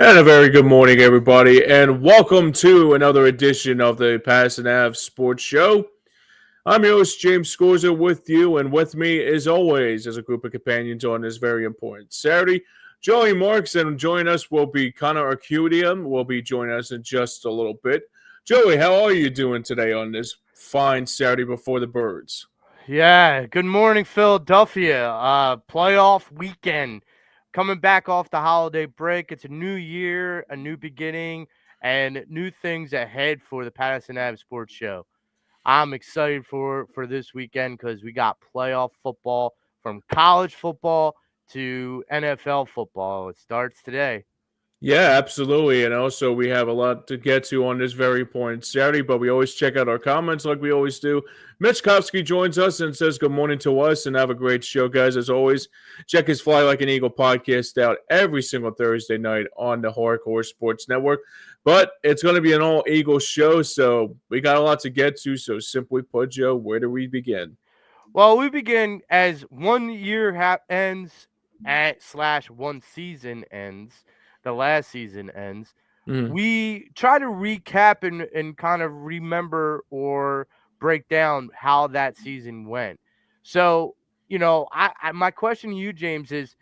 And a very good morning, everybody, and welcome to another edition of the Pass and Av Sports Show. I'm your host, James Scorza, with you, and with me, as always, as a group of companions on this very important Saturday, Joey Marks, and joining us will be Connor Ochuida, will be joining us in just a little bit. Joey, how are you doing today on this fine Saturday before the birds? Yeah, good morning, Philadelphia. Playoff weekend. Coming back off the holiday break. It's a new year, a new beginning, and new things ahead for the Patterson Ave Sports Show. I'm excited for this weekend because we got playoff football from college football to NFL football. It starts today. Yeah, absolutely. And also, we have a lot to get to on this very important Saturday, but we always check out our comments like we always do. Mitch Kopsky joins us and says good morning to us and have a great show, guys. As always, check his Fly Like an Eagle podcast out every single Thursday night on the Hardcore Sports Network. But it's going to be an all Eagle show, so we got a lot to get to. So, simply put, Joe, where do we begin? Well, we begin as one year ends at slash one season ends. The last season ends. Mm. We try to recap and kind of remember or break down how that season went. So, my question to you, James, is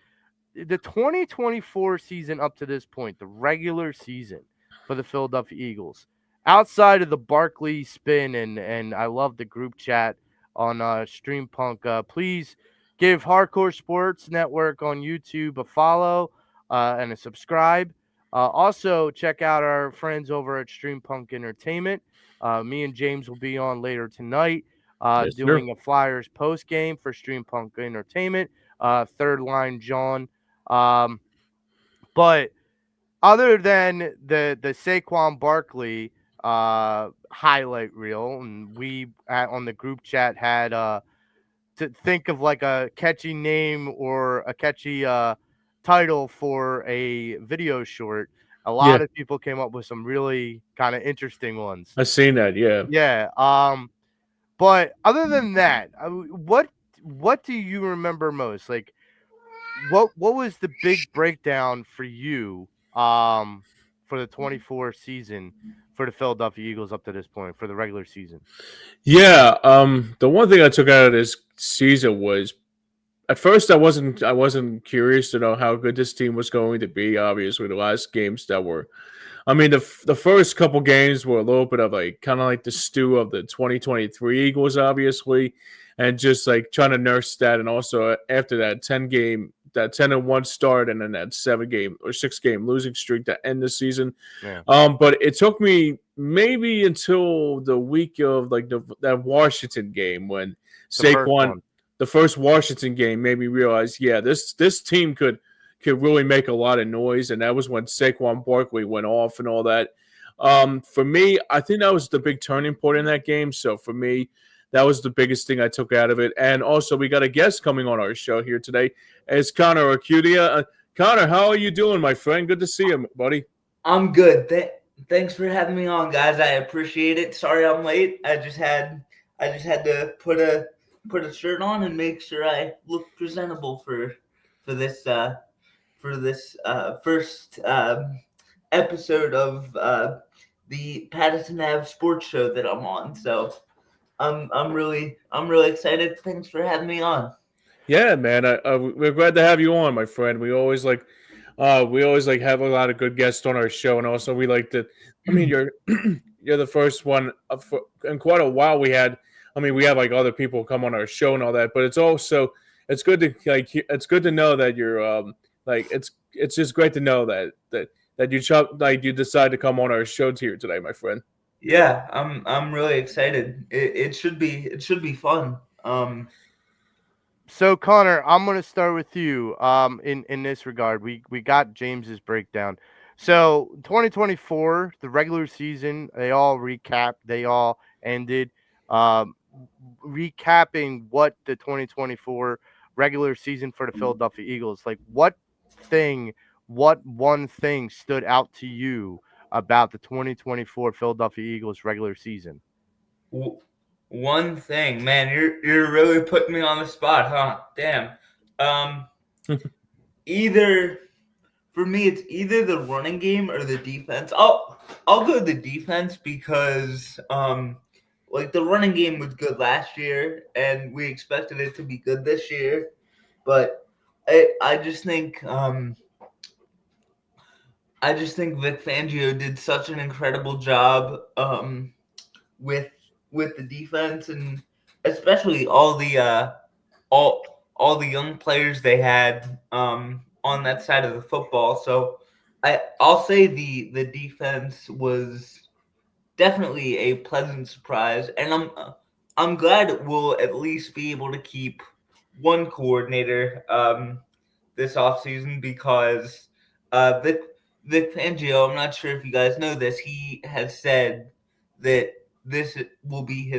the 2024 season up to this point, the regular season for the Philadelphia Eagles, outside of the Barkley spin, and I love the group chat on Stream Punk. Please give Hardcore Sports Network on YouTube a follow and a subscribe. Also, check out our friends over at Stream Punk Entertainment. Me and James will be on later tonight Yes, sir. doing a Flyers post game for Stream Punk Entertainment. Third line John, um, but other than the Saquon Barkley highlight reel, and on the group chat had to think of like a catchy name or a catchy title for a video short. A Yeah, lot of people came up with some really kind of interesting ones. I've seen that. Yeah. Yeah. But other than that, what do you remember most? Like, what was the big breakdown for you for the 24 season for the Philadelphia Eagles up to this point for the regular season? Yeah, the one thing I took out of this season was at first I wasn't curious to know how good this team was going to be. Obviously, the last games that were, I mean, the first couple games were a little bit of like kind of like the stew of the 2023 Eagles, obviously, and just like trying to nurse that, and also after that 10-1 start, and then that 7 game or 6 game losing streak to end the season. Yeah, But it took me maybe until the week of like that Washington game when the first Saquon, one. the first Washington game, made me realize, yeah, this team could really make a lot of noise, and that was when Saquon Barkley went off and all that. For me, I think that was the big turning point in that game. So for me, that was the biggest thing I took out of it. And also, we got a guest coming on our show here today. It's Connor Acudia. Connor, how are you doing, my friend? Good to see you, buddy. I'm good. Thanks for having me on, guys. I appreciate it. Sorry I'm late. I just had to put a shirt on and make sure I look presentable for this first episode of the Patterson Ave Sports Show that I'm on. So I'm really excited. Thanks for having me on. Yeah, man. We're glad to have you on, my friend. We always like have a lot of good guests on our show, and also we like to. I mean, you're you're the first one in quite a while. We had. I mean, we have like other people come on our show and all that, but it's good to it's good to know that you're like it's just great to know that you decide to come on our show here today, my friend. Yeah, I'm really excited. It should be fun. So Connor, I'm gonna start with you. In this regard, we got James's breakdown. So 2024, the regular season, they all recapped. They all ended. Um, Recapping what the 2024 regular season for the Philadelphia Eagles, like thing, what one thing stood out to you about the 2024 Philadelphia Eagles regular season? w- One thing, man, you're really putting me on the spot, huh? Damn. Um, either for me, it's either the running game or the defense. I'll go the defense because like the running game was good last year, and we expected it to be good this year. But I just think Vic Fangio did such an incredible job with the defense, and especially all the young players they had on that side of the football. So I'll say the defense was definitely a pleasant surprise, and I'm glad we'll at least be able to keep one coordinator this offseason because Vic Fangio, I'm not sure if you guys know this, he has said that this will be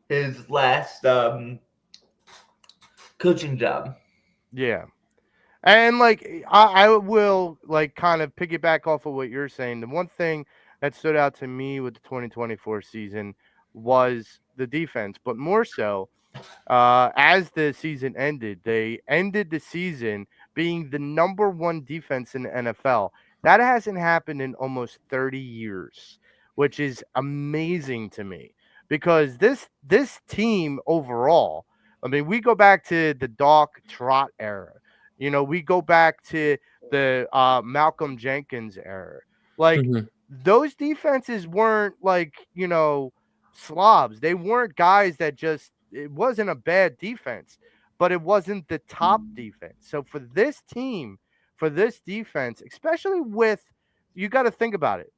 his last coaching job. Yeah. And like I will like kind of piggyback off of what you're saying. The one thing that stood out to me with the 2024 season was the defense, but more so as the season ended, they ended the season being the number one defense in the NFL. That hasn't happened in almost 30 years, which is amazing to me because this team overall, I mean, we go back to the Doc Trot era. You know, we go back to the Malcolm Jenkins era. Like Mhm. those defenses weren't like, slobs. They weren't guys that just it wasn't a bad defense, but it wasn't the top defense. So for this team, for this defense, especially with you got to think about it.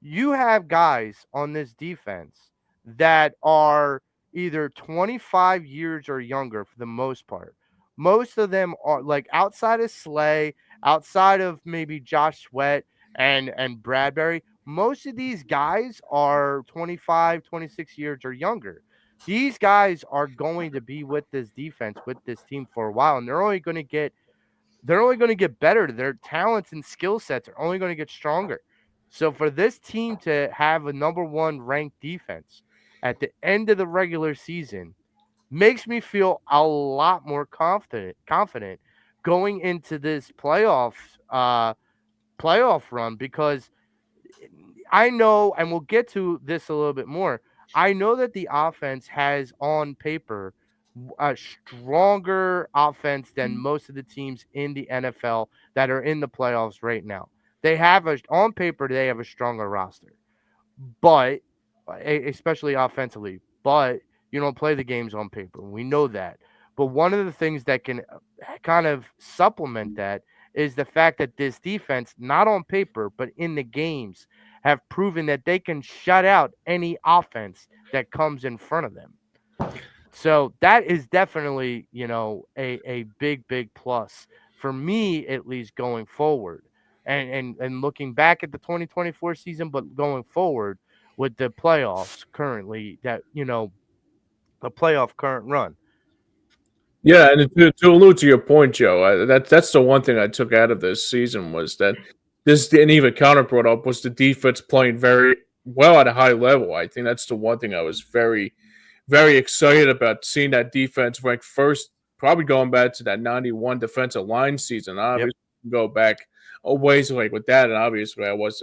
You have guys on this defense that are either 25 years or younger for the most part. Most of them are like outside of Slay, outside of maybe Josh Sweat and Bradbury. Most of these guys are 25, 26 years or younger. These guys are going to be with this defense, with this team for a while, and they're only going to get better. Their talents and skill sets are only going to get stronger. So for this team to have a number one ranked defense at the end of the regular season makes me feel a lot more confident going into this playoff run because I know, and we'll get to this a little bit more. I know that the offense has on paper a stronger offense than most of the teams in the NFL that are in the playoffs right now. They have on paper they have a stronger roster, but especially offensively. But you don't play the games on paper. We know that. But one of the things that can kind of supplement that is the fact that this defense, not on paper, but in the games, have proven that they can shut out any offense that comes in front of them. So that is definitely, a big plus for me, at least going forward. And looking back at the 2024 season, but going forward with the playoffs currently, that the playoff current run. Yeah, and to allude to your point, Joe, that's the one thing I took out of this season was that this, and even Connor brought up, was the defense playing very well at a high level. I think that's the one thing I was very, very excited about, seeing that defense ranked first, probably going back to that 91 defensive line season. Yep. Obviously, go back a ways like with that, and obviously I was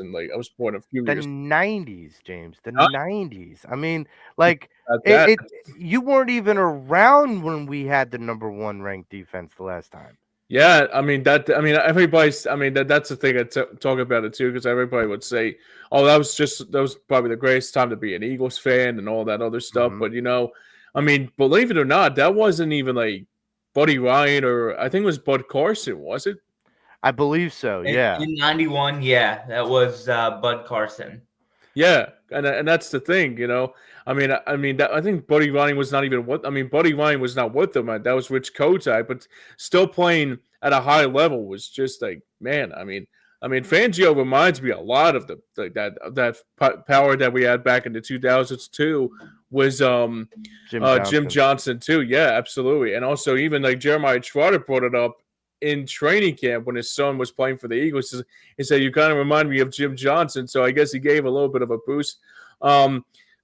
born a few The years 90s, James. The not 90s. I mean, like at that. it you weren't even around when we had the number one ranked defense the last time. Yeah, I mean that. I mean everybody's. I mean that's the thing. Talk about it too, because everybody would say, "Oh, that was probably the greatest time to be an Eagles fan and all that other stuff." Hmm. But I mean, believe it or not, that wasn't even like Buddy Ryan, or I think it was Bud Carson, was it? I believe so. Yeah. In '91, yeah, that was Bud Carson. Yeah, and that's the thing. I think Buddy Ryan was not even what. I mean, Buddy Ryan was not with them. That was Rich Kotite, but still playing at a high level was just like, man. I mean, Fangio reminds me a lot of that power that we had back in the 2000s too. Was Jim Johnson. Jim Johnson too? Yeah, absolutely. And also even like Jeremiah Trotter brought it up in training camp when his son was playing for the Eagles. He said, "You kind of remind me of Jim Johnson." So I guess he gave a little bit of a boost.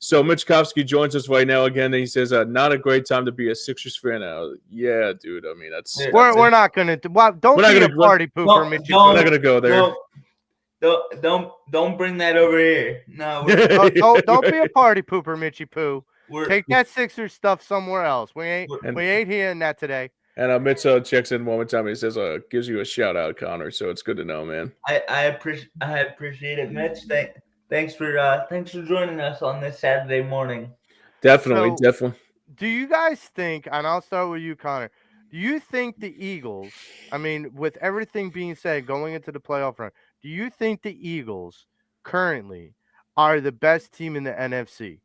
So Mitch Kofsky joins us right now again, and he says, "Not a great time to be a Sixers fan." Yeah, dude. I mean, Yeah, We're not gonna don't we're not be a gonna party pooper, don't Mitchy we're not Poo. gonna go there. don't bring that over here. No, Don't be a party pooper, Mitchy Poo. we're Take that Sixers stuff somewhere else. We ain't we're and we ain't hearing that today. Mitch checks in one more time. He says, gives you a shout out, Connor. So it's good to know, man. I appreciate it, Mitch. Thanks for joining us on this Saturday morning. Definitely, So, definitely. do you guys think, and I'll start with you, Connor, do you think the Eagles, I mean, with everything being said going into the playoff run, do you think the Eagles currently are the best team in the NFC?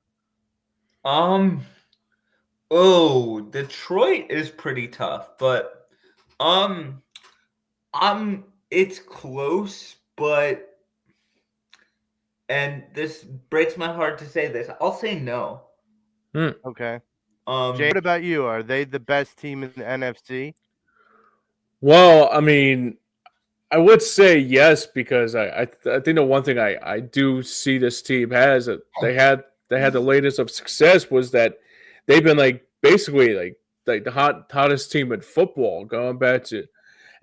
Oh, Detroit is pretty tough, but um, it's close, but and this breaks my heart to say this. I'll say no. Okay. Jay, Um, what about you? Are they the best team in the NFC? Well, I mean, I would say yes because I think the one thing I do see this team has that they had the latest of success was that they've been like basically like the hottest team in football going back to,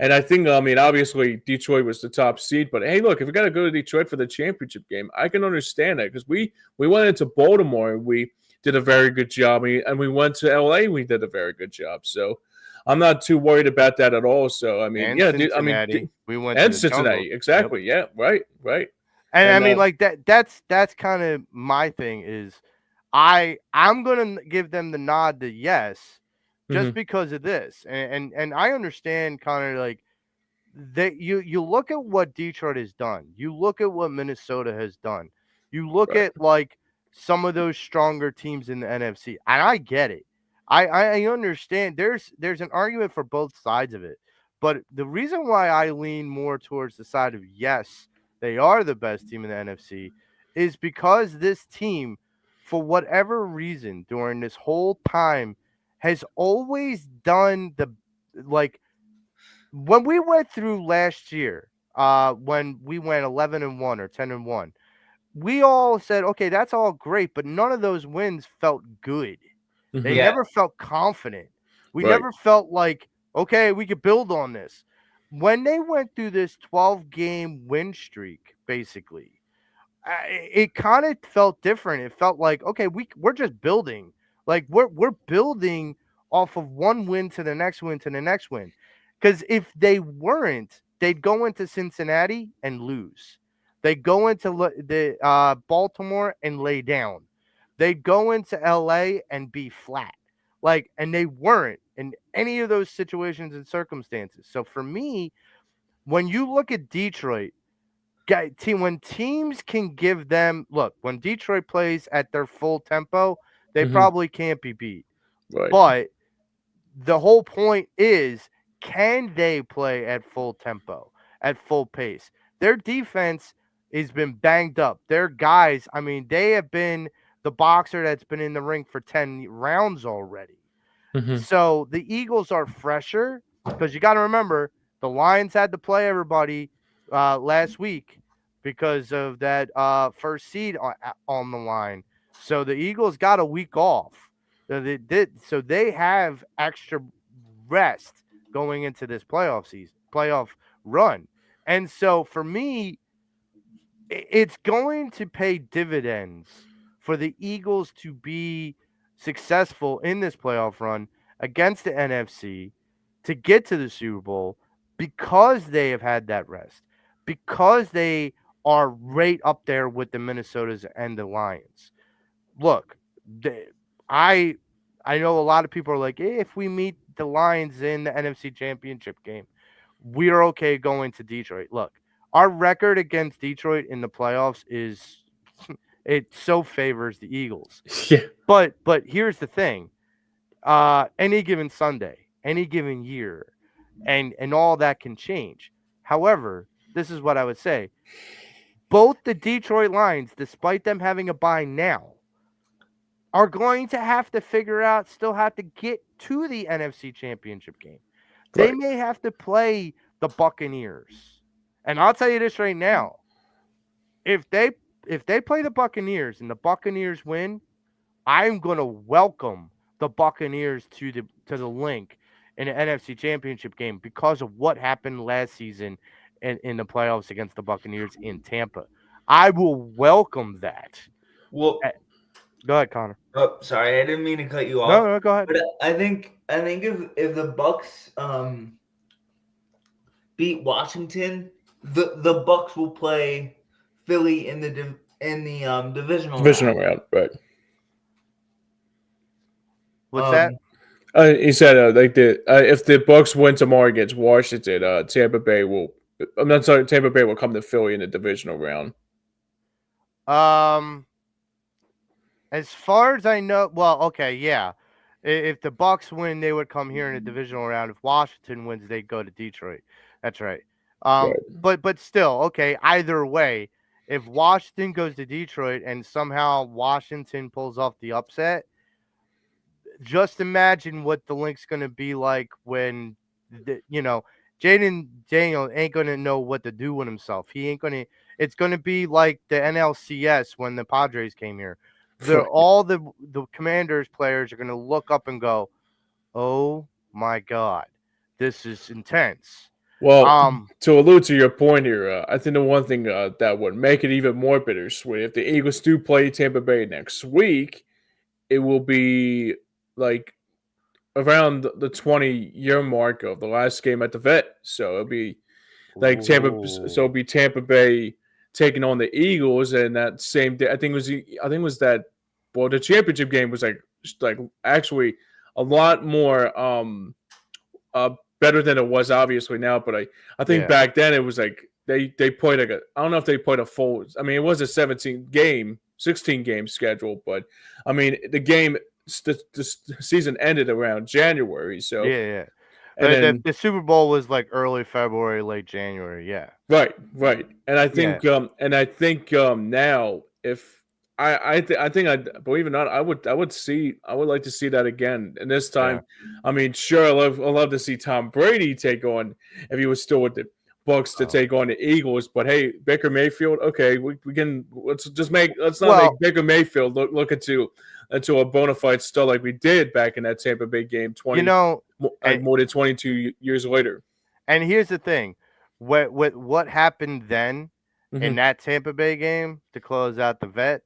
and I think I mean obviously Detroit was the top seed, but hey, look, if we got to go to Detroit for the championship game, I can understand that because we went into Baltimore and we did a very good job, and we went to LA, we did a very good job, so. I'm not too worried about that at all. So I mean, And yeah, dude. I mean, Cincinnati. We went to and the jungle. Cincinnati, Yep. exactly. Yeah, right, right. And I And mean, like that's kind of my thing is I'm gonna give them the nod to yes, just mhm, because of this. And I understand kind of like that you look at what Detroit has done. You look at what Minnesota has done. You look right. at like some of those stronger teams in the NFC. And I get it. I understand there's an argument for both sides of it. But the reason why I lean more towards the side of yes, they are the best team in the NFC is because this team, for whatever reason, during this whole time, has always done the like when we went through last year, when we went 11-1 or 10-1, we all said, okay, that's all great, but none of those wins felt good. They Mhm, yeah, never felt confident. We right. never felt like, okay, we could build on this. When they went through this 12-game win streak, basically, it kind of felt different. It felt like, okay, we're just building. Like we're building off of one win to the next win to the next win. Because if they weren't, they'd go into Cincinnati and lose. They'd go into the Baltimore and lay down. They'd go into LA and be flat. Like, and they weren't in any of those situations and circumstances. So for me, when you look at Detroit, when teams can give them look, when Detroit plays at their full tempo, they Mhm, probably can't be beat. right. But the whole point is, can they play at full tempo, at full pace? Their defense has been banged up. Their guys, I mean, they have been the boxer that's been in the ring for 10 rounds already. Mhm, So the Eagles are fresher because you got to remember the Lions had to play everybody last week because of that first seed on the line. So the Eagles got a week off. So they did. So they have extra rest going into this playoff run. And so for me, it's going to pay dividends for the Eagles to be successful in this playoff run against the NFC to get to the Super Bowl because they have had that rest, because they are right up there with the Minnesotas and the Lions. Look, the, I I know a lot of people are like, if we meet the Lions in the NFC Championship game, we're okay going to Detroit. Look, our record against Detroit in the playoffs is it so favors the Eagles. Yeah, But here's the thing. Any given Sunday, any given year, and all that can change. However, this is what I would say. Both the Detroit Lions, despite them having a bye now, are going to have to figure out, still have to get to the NFC Championship game. They right. may have to play the Buccaneers. And I'll tell you this right now. If they if they play the Buccaneers and the Buccaneers win, I'm going to welcome the Buccaneers to the link in the NFC Championship game because of what happened last season in the playoffs against the Buccaneers in Tampa. I will welcome that. Well, Go ahead, Connor. oh, sorry, I didn't mean to cut you No, off. no, go ahead. But I think if the Bucks beat Washington, the Bucks will play Philly in the divisional round. round, right? What's that? He said if the Bucks win tomorrow against Washington, Tampa Bay will. I'm not sorry. Tampa Bay will come to Philly in the divisional round. As far as I know, well, okay, yeah. If the Bucks win, they would come here in the divisional round. If Washington wins, they go to Detroit. That's right. Right. But still, okay. Either way, if Washington goes to Detroit and somehow Washington pulls off the upset, just imagine what the link's going to be like when Jaden Daniel ain't going to know what to do with himself. He ain't going to. It's going to be like the NLCS when the Padres came here. All the Commanders players are going to look up and go, "Oh my God, this is intense." Well, to allude to your point here, I think the one thing that would make it even more bittersweet if the Eagles do play Tampa Bay next week, it will be like around the 20-year mark of the last game at the Vet. So it'll be like it'll be Tampa Bay taking on the Eagles, and that same day, I think it was that. Well, the championship game was like actually a lot more better than it was obviously now. But I think back then it was like they played like I don't know if they played a full. I mean, it was a 16 game schedule, but I mean the season ended around January. So yeah. And then, the Super Bowl was like early February, late January. Yeah. Right. And I think now if I think I believe it or not, I would like to see that again. And this time, I mean, sure, I love to see Tom Brady take on if he was still with the Bucks to take on the Eagles. But hey, Baker Mayfield, okay, we can let's not make Baker Mayfield look into a bona fide star like we did back in that Tampa Bay game more than 22 years later. And here's the thing, what happened then in that Tampa Bay game to close out the Vet.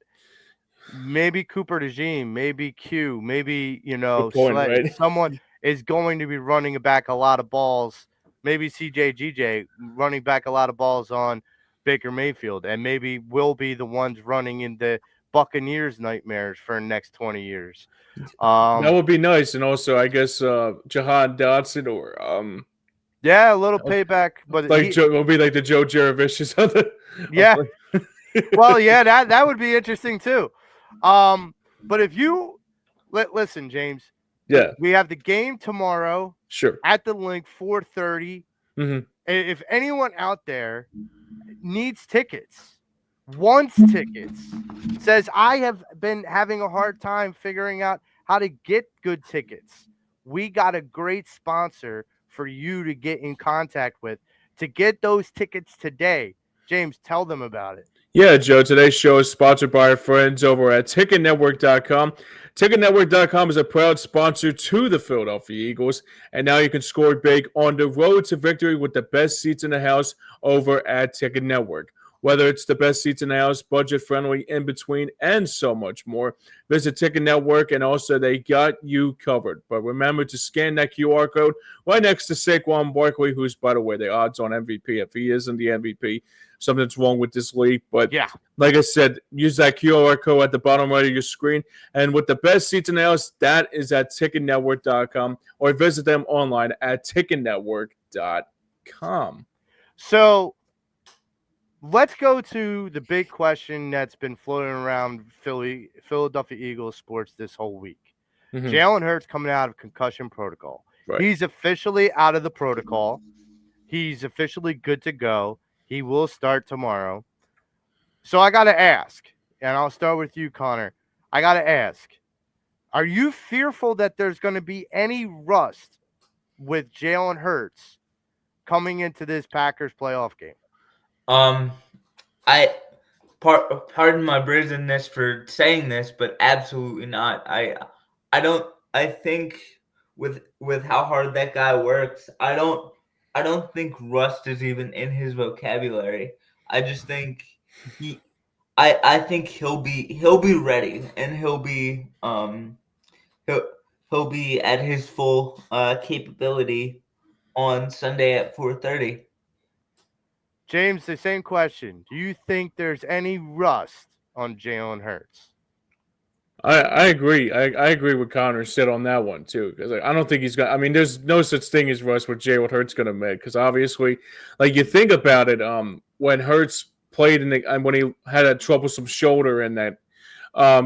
Maybe Cooper DeJean, maybe Q, maybe right? someone is going to be running back a lot of balls. Maybe CJGJ running back a lot of balls on Baker Mayfield, and maybe we'll be the ones running in the Buccaneers nightmares for the next 20 years. That would be nice, and also I guess Jahan Dotson or a little payback, but it'll be like the Joe Jurevicius on the Well, yeah, that would be interesting too. But if you listen, James, we have the game tomorrow. Sure. At the link, 4:30. If anyone out there needs tickets, wants tickets, says I have been having a hard time figuring out how to get good tickets, we got a great sponsor for you to get in contact with to get those tickets today. James, tell them about it. Yeah, Joe, today's show is sponsored by our friends over at TicketNetwork.com. TicketNetwork.com is a proud sponsor to the Philadelphia Eagles, and now you can score big on the road to victory with the best seats in the house over at Ticket Network. Whether it's the best seats in the house, budget-friendly, in between, and so much more, visit Ticket Network, and also they got you covered. But remember to scan that QR code right next to Saquon Barkley, who's, by the way, the odds-on MVP. If he isn't the MVP, something's wrong with this league. But like I said, use that QR code at the bottom right of your screen. And with the best seats in the house, that is at TicketNetwork.com, or visit them online at TicketNetwork.com. So let's go to the big question that's been floating around Philadelphia Eagles sports this whole week. Jalen Hurts coming out of concussion protocol. Right. He's officially out of the protocol. He's officially good to go. He will start tomorrow. So I got to ask, and I'll start with you, Connor. I got to ask, are you fearful that there's going to be any rust with Jalen Hurts coming into this Packers playoff game? I pardon my brazenness for saying this, but absolutely not. I don't. I think with how hard that guy works, I don't think rust is even in his vocabulary. I just think he. I think he'll be ready, and he'll he'll be at his full capability on Sunday at 4:30. James, the same question. Do you think there's any rust on Jalen Hurts? I agree. I agree with Connor said on that one too, because I don't think he's got. I mean, there's no such thing as rust what Jalen Hurts gonna make. Because obviously, like you think about it, when Hurts played when he had a troublesome shoulder in that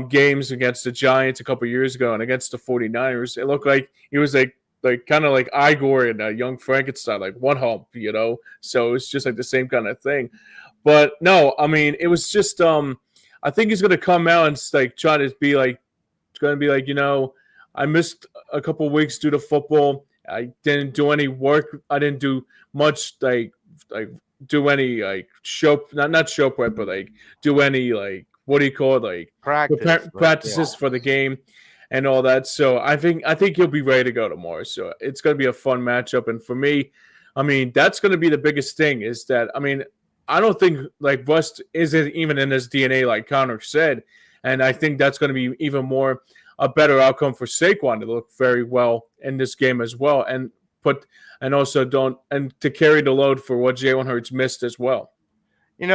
games against the Giants a couple years ago and against the 49ers, it looked like he was like kind of like Igor and Young Frankenstein, like one hump, So it's just like the same kind of thing. But no, I mean, it was just I think he's gonna come out and like try to be like, it's gonna be like, I missed a couple of weeks due to football. I didn't do any work. I didn't do much like do any like show not show prep, but like do any like what do you call it, like practices for the game and all that. So I think he'll be ready to go tomorrow. So it's gonna be a fun matchup. And for me, I mean, that's gonna be the biggest thing is that I don't think like rust isn't even in his DNA, like Connor said, and I think that's going to be even more a better outcome for Saquon to look very well in this game as well, and also to carry the load for what Jalen Hurts missed as well. And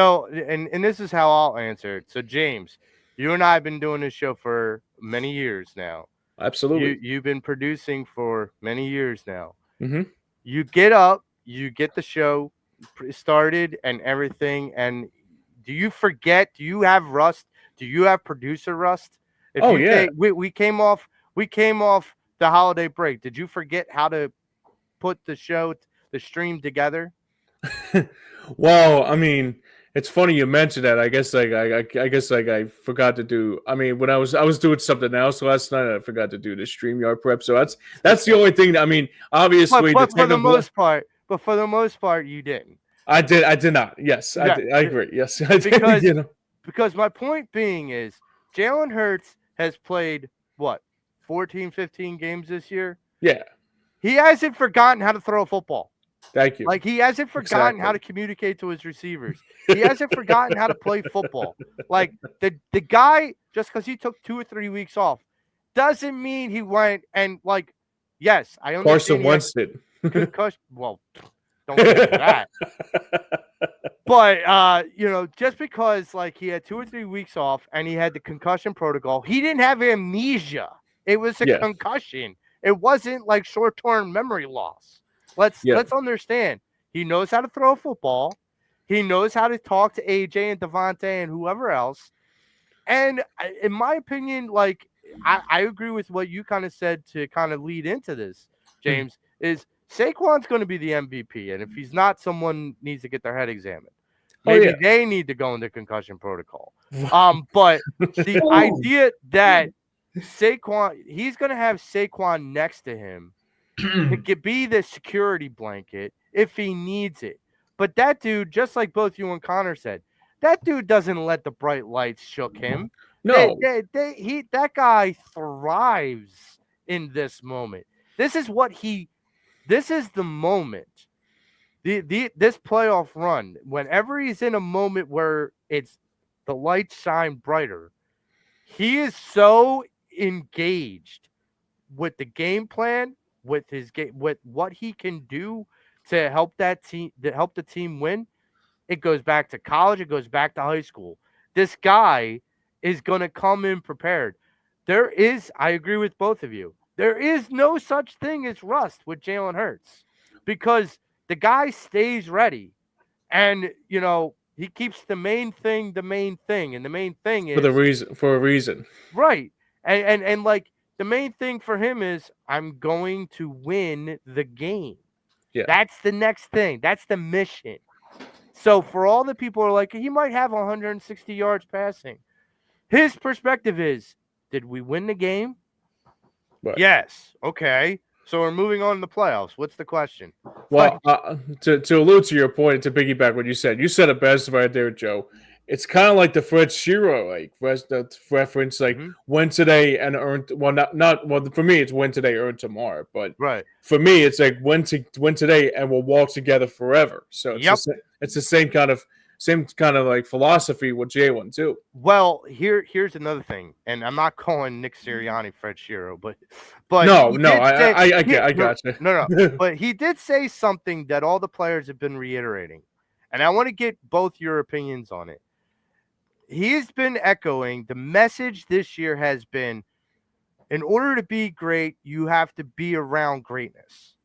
this is how I'll answer it. So James, you and I have been doing this show for many years now. Absolutely, you've been producing for many years now. Mm-hmm. You get up, you get the show started and everything, and do you forget? Do you have rust? Do you have producer rust? Yeah. We came off the holiday break. Did you forget how to put the stream together? Well, I mean, it's funny you mentioned that. I guess I forgot to do. I mean, when I was doing something else last night, I forgot to do the StreamYard prep. So that's the only thing. I mean, obviously, but for the most part, you didn't. I did not. Yes, I agree. Yes, I did. Because my point being is Jalen Hurts has played, 14, 15 games this year? Yeah. He hasn't forgotten how to throw a football. Thank you. Like, he hasn't forgotten how to communicate to his receivers. He hasn't forgotten how to play football. Like, the guy, just because he took 2 or 3 weeks off, doesn't mean he went and, like, yes, I understand. Carson Wentz did. Concussion. Well, don't get into that. But, just because, like, he had 2 or 3 weeks off and he had the concussion protocol, he didn't have amnesia. It was a concussion. It wasn't, like, short-term memory loss. Let's understand. He knows how to throw a football. He knows how to talk to AJ and Devontae and whoever else. And in my opinion, like, I agree with what you kind of said to kind of lead into this, James, is Saquon's going to be the MVP. And if he's not, someone needs to get their head examined. Maybe they need to go into concussion protocol. But the idea that Saquon, he's going to have Saquon next to him to be the security blanket if he needs it. But that dude, just like both you and Connor said, that dude doesn't let the bright lights shook him. No. That guy thrives in this moment. This is the moment. This playoff run, whenever he's in a moment where it's the lights shine brighter, he is so engaged with the game plan, with his game, with what he can do to help the team win. It goes back to college, it goes back to high school. This guy is going to come in prepared. I agree with both of you. There is no such thing as rust with Jalen Hurts because the guy stays ready. And, he keeps the main thing. And the main thing is for a reason. Right. And like the main thing for him is I'm going to win the game. Yeah. That's the next thing. That's the mission. So for all the people who are like, he might have 160 yards passing. His perspective is, did we win the game? Right. Yes. Okay. So we're moving on to the playoffs. What's the question? Well, to allude to your point, to piggyback what you said it best right there, Joe. it's kind of like the Fred Shiro that reference, like Hmm. win today and earn. Well, not well for me. It's win today, earn tomorrow. But Right. for me, it's like win today, and we'll walk together forever. So Yep. it's the same kind of like philosophy with Jalen too. Well, here's another thing, and I'm not calling Nick Sirianni Fred Shiro, but he No, did say I no, gotcha. no, no, but he did say something that all the players have been reiterating, and I want to get both your opinions on it. He's been echoing the message this year has been, in order to be great, you have to be around greatness.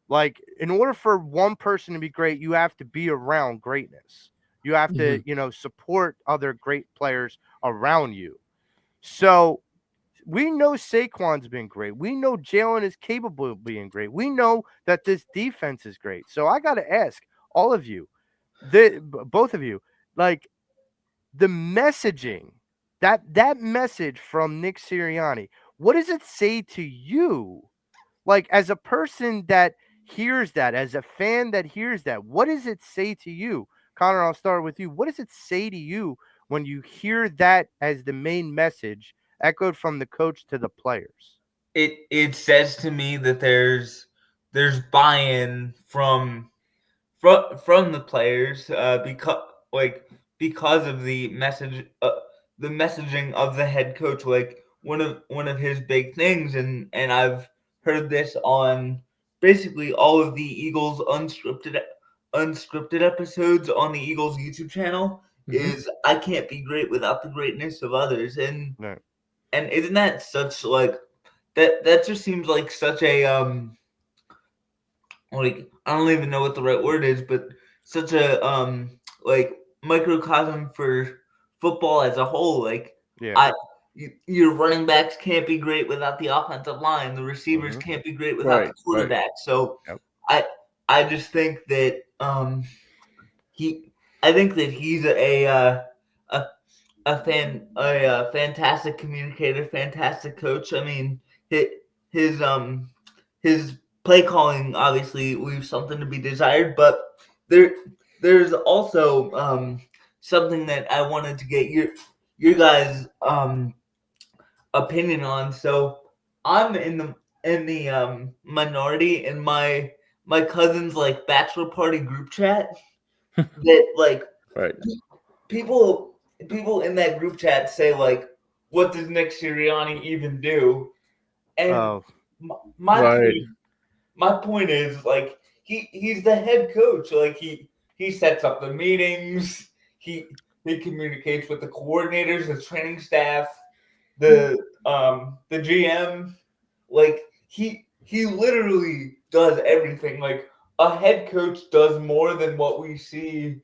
Like, in order for one person to be great, you have to be around greatness. You have to, Mhm. support other great players around you. So we know Saquon's been great. We know Jalen is capable of being great. We know that this defense is great. So I got to ask all of you, both of you, like the messaging, that message from Nick Sirianni, what does it say to you? Like, as a person that hears that, as a fan that hears that, what does it say to you? Connor, I'll start with you. What does it say to you when you hear that as the main message echoed from the coach to the players? It says to me that there's buy-in from the players, because of the messaging of the head coach. Like one of his big things, and I've heard this on basically all of the Eagles unscripted episodes on the Eagles YouTube channel, Mhm. is I can't be great without the greatness of others. And Right. and isn't that such like that just seems like such a like, I don't even know what the right word is, but such a like microcosm for football as a whole. Like, Yeah. I your running backs can't be great without the offensive line. The receivers Hmm. can't be great without the Right, right. quarterback. So Yep. I I just think that he I think that he's a fantastic communicator, fantastic coach. I mean, his his um his play calling obviously leaves something to be desired, but there there's also something that I wanted to get your guys opinion on. So I'm in the minority in my cousin's like bachelor party group chat, that like Right. people people in that group chat say like, "What does Nick Sirianni even do?" And Oh, my Right. point is like he's the head coach. Like he sets up the meetings. He communicates with the coordinators, the training staff, the GM. Like he literally does everything. Like a head coach does more than what we see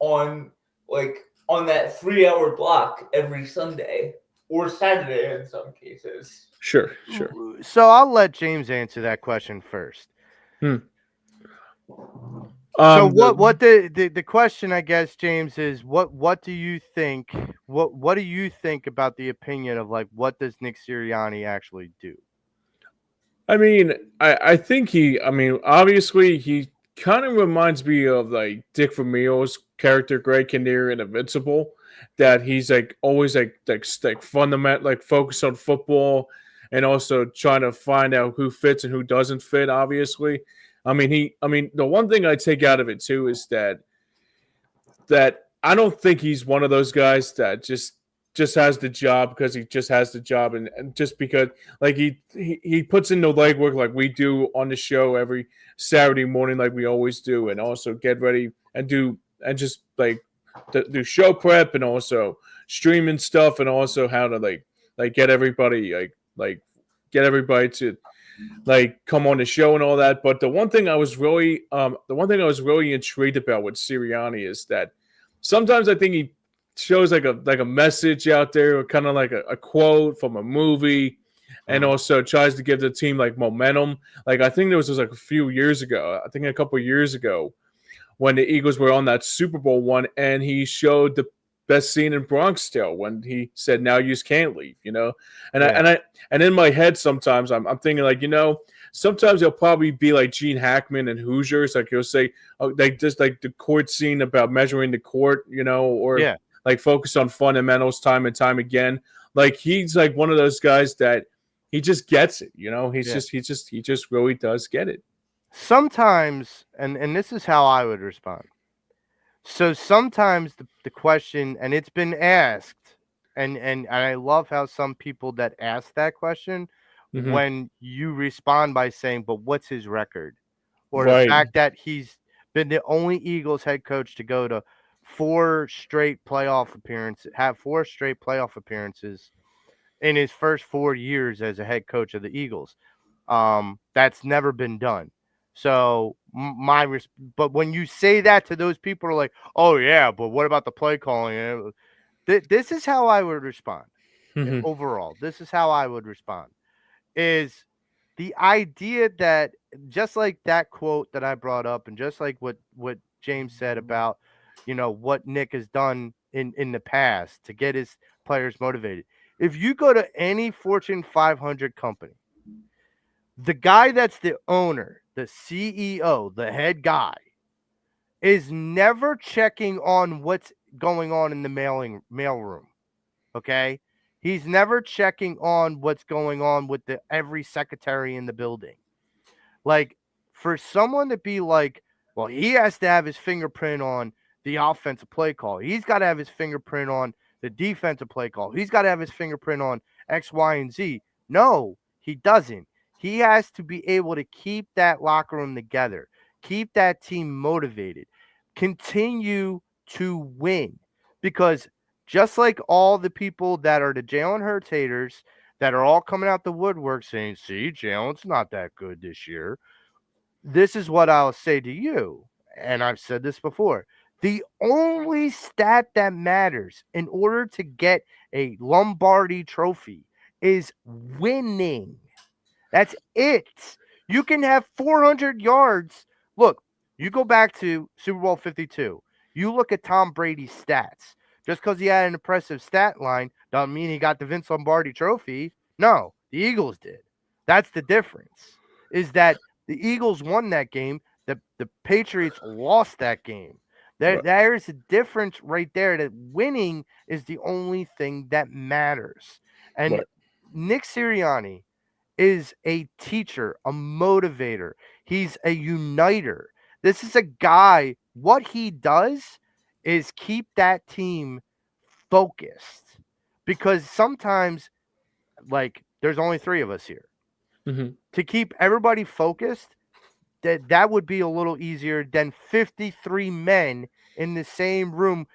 on like on that 3 hour block every Sunday or Saturday in some cases. Sure, sure. so I'll let James answer that question first. Hmm. So The what the question, I guess, James, is what do you think, what do you think about the opinion of, like, what does Nick Sirianni actually do? I mean, I think I mean, obviously, he kind of reminds me of like Dick Vermeil's character, Greg Kinnear in Invincible. That he's like always like fundamental, like focused on football, and also trying to find out who fits and who doesn't fit. Obviously, I mean, the one thing I take out of it too is that I don't think he's one of those guys that just has the job because he just has the job, and just because like he puts in the legwork like we do on the show every Saturday morning, like we always do, and also get ready and do and just like do show prep, and also streaming stuff, and also how to like get everybody like get everybody to like come on the show and all that. But the one thing I was really intrigued about with Sirianni is that sometimes I think he shows like a message out there, or kind of like a quote from a movie, and Mhm. also tries to give the team like momentum. Like I think there was just like a few years ago, I think a couple of years ago, when the Eagles were on that Super Bowl one, and he showed the best scene in Bronx Tale when he said, "Now you just can't leave," you know. And Yeah. and in my head sometimes I'm thinking like, sometimes he'll probably be like Gene Hackman and Hoosiers, like he'll say, oh, like just like the court scene about measuring the court, or Yeah. like focus on fundamentals time and time again. Like he's like one of those guys that he just gets it. You know, Yeah. he just really does get it. Sometimes, and this is how I would respond. So sometimes the question, and it's been asked, and I love how some people that ask that question, Hmm. when you respond by saying, "But what's his record?" or the Right. fact that he's been the only Eagles head coach to go to have 4 straight playoff appearances in his first 4 years as a head coach of the Eagles. That's never been done. So but when you say that to those people, are like, "Oh yeah, but what about the play calling?" This is how I would respond. Hmm. Overall, this is how I would respond. Is the idea that, just like that quote that I brought up, and just like what James said about, what Nick has done in the past to get his players motivated. If you go to any Fortune 500 company, the guy that's the owner, the CEO, the head guy, is never checking on what's going on in the mailroom. Okay, he's never checking on what's going on with every secretary in the building. Like, for someone to be like, well, he has to have his fingerprint on the offensive play call. He's got to have his fingerprint on the defensive play call. He's got to have his fingerprint on X, Y, and Z. No, he doesn't. He has to be able to keep that locker room together, keep that team motivated, continue to win. Because just like all the people that are the Jalen Hurts haters that are all coming out the woodwork saying, see, Jalen's not that good this year, this is what I'll say to you, and I've said this before. The only stat that matters in order to get a Lombardi trophy is winning. That's it. You can have 400 yards. Look, you go back to Super Bowl 52. You look at Tom Brady's stats. Just because he had an impressive stat line doesn't mean he got the Vince Lombardi trophy. No, the Eagles did. That's the difference. Is that the Eagles won that game. The Patriots lost that game. Right. There's a difference right there, that winning is the only thing that matters. And Right. Nick Sirianni is a teacher, a motivator. He's a uniter. This is a guy, what he does is keep that team focused, because sometimes, like, there's only 3 of us here. Hmm. To keep everybody focused, that would be a little easier than 53 men in the same room.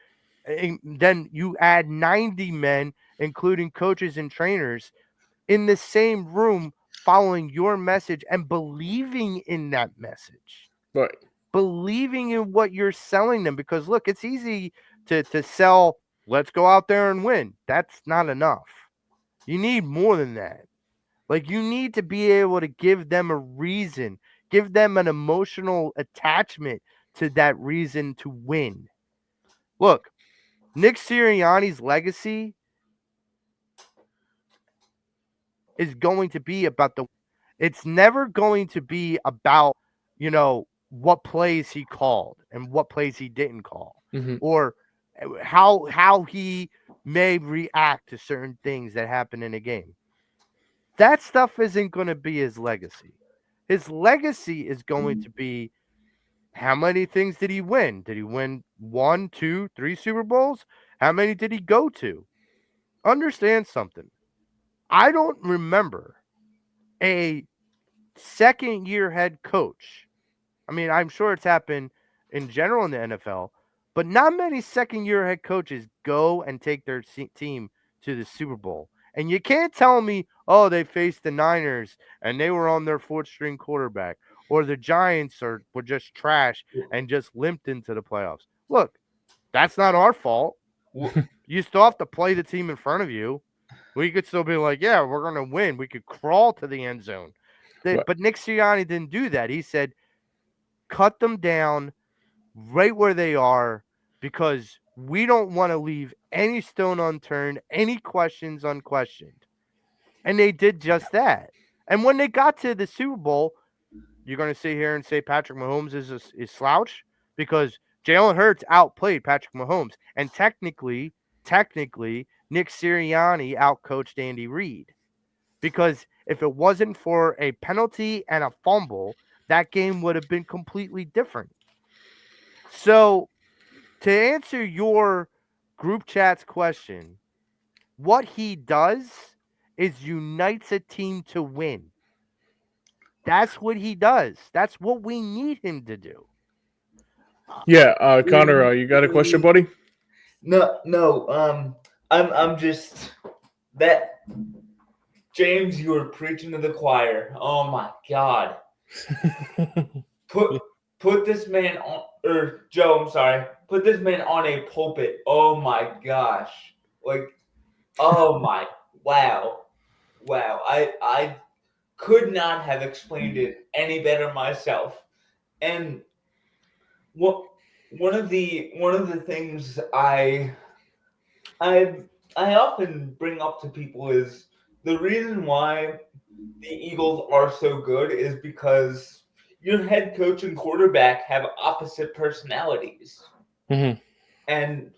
Then you add 90 men, including coaches and trainers, in the same room following your message and believing in that message, Right. believing in what you're selling them. Because look, it's easy to sell, let's go out there and win. That's not enough. You need more than that. Like, you need to be able to give them a reason, give them an emotional attachment to that reason to win. Look, Nick Sirianni's legacy is going to be about the it's never going to be about, what plays he called and what plays he didn't call, Hmm. or how he may react to certain things that happen in a game. That stuff isn't going to be his legacy. His legacy is going to be, how many things did he win? Did he win 1, 2, 3 Super Bowls? How many did he go to? Understand something. I don't remember a second year head coach. I mean, I'm sure it's happened in general in the NFL, but not many second year head coaches go and take their team to the Super Bowl. And you can't tell me, oh, they faced the Niners and they were on their fourth string quarterback, or the Giants were just trash and just limped into the playoffs. Look, that's not our fault. You still have to play the team in front of you. We could still be like, yeah, we're going to win. We could crawl to the end zone. Right. But Nick Sirianni didn't do that. He said, cut them down right where they are, because we don't want to leave any stone unturned, any questions unquestioned. And they did just that. And when they got to the Super Bowl, you're going to sit here and say Patrick Mahomes is slouch, because Jalen Hurts outplayed Patrick Mahomes. And technically, technically Nick Sirianni outcoached Andy Reid, because if it wasn't for a penalty and a fumble, that game would have been completely different. So, to answer your group chat's question, what he does is unites a team to win. That's what he does. That's what we need him to do. Yeah, Connor, you got a question, buddy? No. I'm just that James. You were preaching to the choir. Oh my God. Put this man on, or Joe. I'm sorry. Put this man on a pulpit. Oh my gosh. Like, oh my, wow. I could not have explained it any better myself. And what one of the things I I often bring up to people is the reason why the Eagles are so good is because your head coach and quarterback have opposite personalities. Mhm. And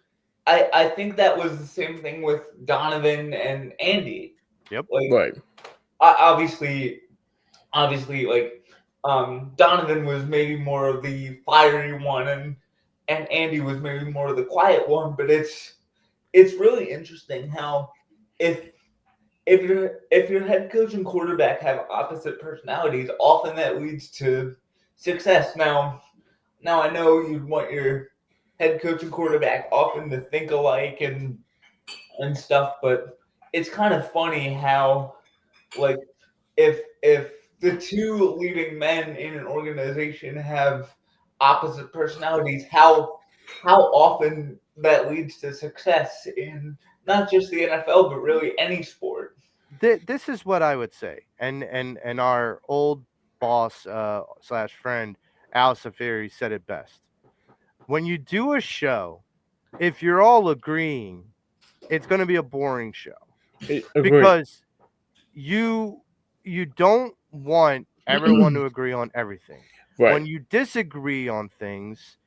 I think that was the same thing with Donovan and Andy. Yep. Like, Right. obviously, like, Donovan was maybe more of the fiery one, and Andy was maybe more of the quiet one. But it's really interesting how if if your head coach and quarterback have opposite personalities, often that leads to success. Now I know you'd want your head coach and quarterback often to think alike and stuff, but it's kind of funny how, like, if the two leading men in an organization have opposite personalities, how often that leads to success in not just the NFL but really any sport. This is what I would say, and our old boss slash friend Al Safiri said it best. When you do a show, if you're all agreeing, it's going to be a boring show, Agree. because you you don't want everyone to agree on everything. Right. When you disagree on things,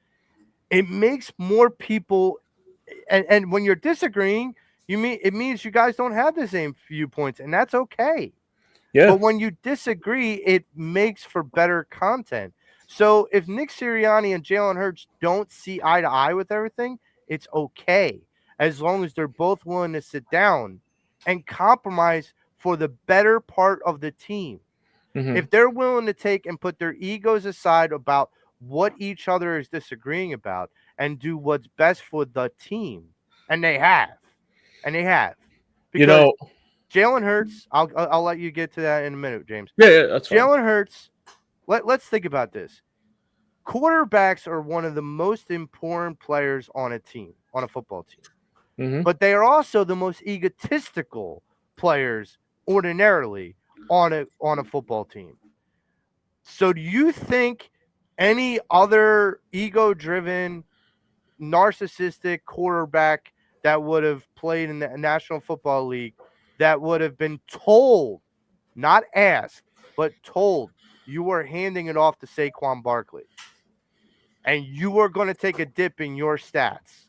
it makes more people, and when you're disagreeing, it means you guys don't have the same viewpoints, and that's okay. Yeah. But when you disagree, it makes for better content. So if Nick Sirianni and Jalen Hurts don't see eye to eye with everything, it's okay, as long as they're both willing to sit down and compromise for the better part of the team. Mhm. If they're willing to take and put their egos aside about what each other is disagreeing about and do what's best for the team, and they have, You because know. Jalen Hurts, I'll let you get to that in a minute, James. Yeah, that's fine. Jalen Hurts, let's think about this. Quarterbacks are one of the most important players on a team, on a football team. Mhm. But they are also the most egotistical players ordinarily on a football team. So do you think any other ego-driven, narcissistic quarterback that would have played in the National Football League, that would have been told, not asked, but told, you are handing it off to Saquon Barkley, and you are going to take a dip in your stats,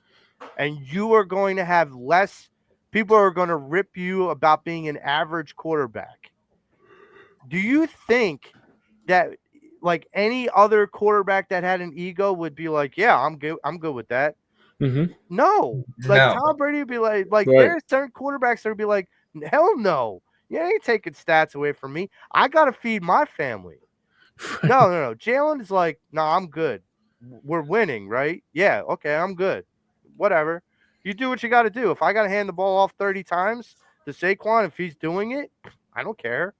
and you are going to have less people are going to rip you about being an average quarterback? Do you think that, like, any other quarterback that had an ego would be like, yeah, I'm good with that? Mhm. No. Like, No. Tom Brady would be like Right. there's certain quarterbacks that would be like, hell no. You ain't taking stats away from me. I gotta feed my family. No. Jalen is like, no, I'm good. We're winning, right? Yeah, okay, I'm good. Whatever. You do what you gotta do. If I gotta hand the ball off 30 times to Saquon, if he's doing it, I don't care.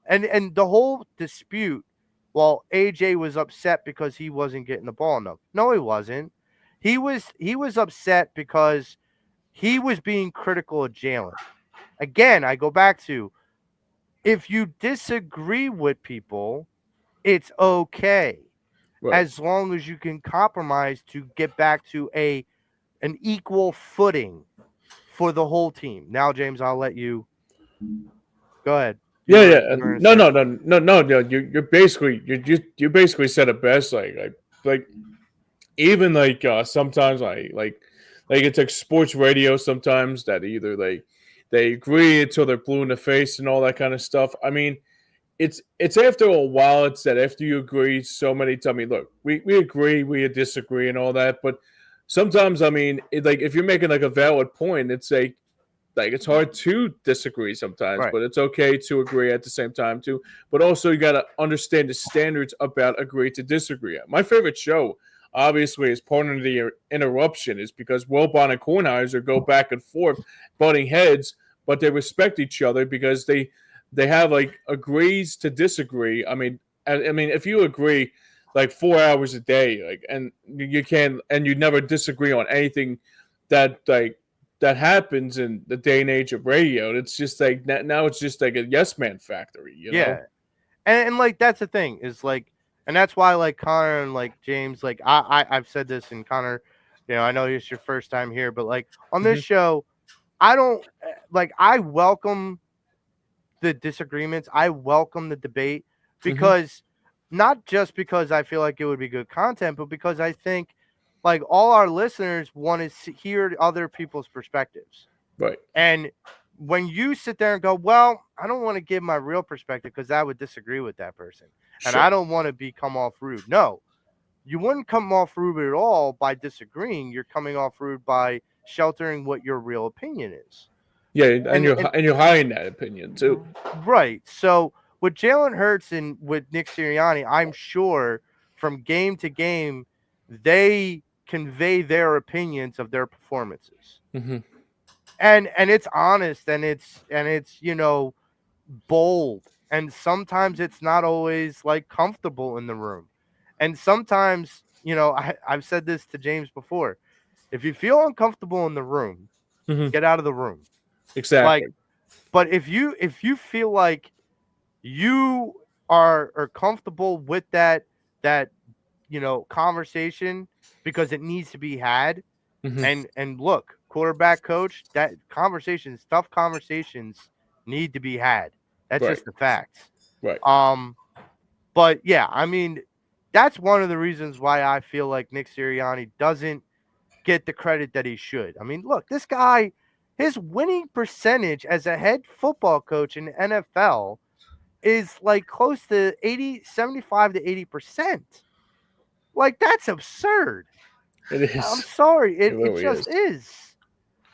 And the whole dispute, well, AJ was upset because he wasn't getting the ball enough. No, he wasn't. He was upset because he was being critical of Jalen. Again, I go back to, if you disagree with people, it's okay, Right. as long as you can compromise to get back to an equal footing for the whole team. Now, James, I'll let you go ahead. You Yeah, were yeah. you were gonna No, say no, something. no, no, no, no. You're basically you basically said it best. Like even like sometimes like it's like sports radio sometimes that either they agree until they're blue in the face and all that kind of stuff. I mean, it's after a while. It's that after you agree so many times. I mean, look, we agree, we disagree, and all that, but sometimes I mean, like if you're making like a valid point, it's like it's hard to disagree sometimes, Right. but it's okay to agree at the same time too. But also you got to understand the standards about agree to disagree. My favorite show, obviously, is Partner the Interruption, is because Wilbon and Kornheiser go back and forth, butting heads, but they respect each other because they have like agrees to disagree. I mean, if you agree like 4 hours a day, like and you can and you never disagree on anything that that happens in the day and age of radio. It's just like now it's just like a yes man factory, you know? Yeah. And like that's the thing is like, and that's why like Connor and like James, like I've said this, and Connor, I know it's your first time here, but like on this Mhm. show, I don't like I welcome the disagreements. I welcome the debate Mhm. because not just because I feel like it would be good content, but because I think like all our listeners want to hear other people's perspectives. Right. And when you sit there and go, well, I don't want to give my real perspective because I would disagree with that person. And Sure. I don't want to come off rude. No, you wouldn't come off rude at all by disagreeing. You're coming off rude by sheltering what your real opinion is. Yeah, and And you're hiding that opinion too. right. So with Jalen Hurts and with Nick Sirianni, I'm sure from game to game, they convey their opinions of their performances. Mhm. And it's honest and it's bold, and sometimes it's not always like comfortable in the room, and sometimes I've said this to James before, if you feel uncomfortable in the room, Mhm. get out of the room. Like, Exactly. but if you feel like you are comfortable with that conversation because it needs to be had, Mhm. and look, quarterback coach, that conversations, tough conversations need to be had. That's Right. just the facts. Right. Um, but yeah, I mean, that's one of the reasons why I feel like Nick Sirianni doesn't get the credit that he should. I mean, look, this guy, his winning percentage as a head football coach in the NFL is like close to 75 to 80%. Like, that's absurd. It I'm is. sorry. It It really just is. is.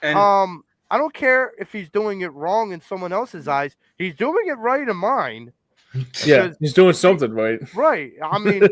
And I don't care if he's doing it wrong in someone else's eyes. He's doing it right in mine Yeah, because he's doing be, something right. right. I mean,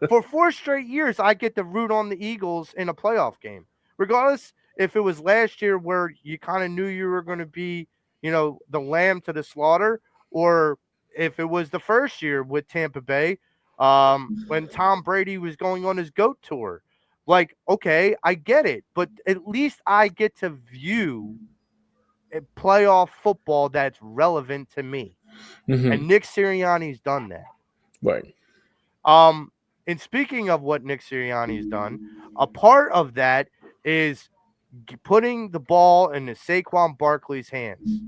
for 4 straight years, I get to root on the Eagles in a playoff game, regardless if it was last year where you kind of knew you were going to be, the lamb to the slaughter, or if it was the first year with Tampa Bay, when Tom Brady was going on his GOAT tour. Like, okay, I get it, but at least I get to view a playoff football that's relevant to me. Mhm. And Nick Sirianni's done that. Right. Um, and speaking of what Nick Sirianni's done, a part of that is putting the ball in the Saquon Barkley's hands.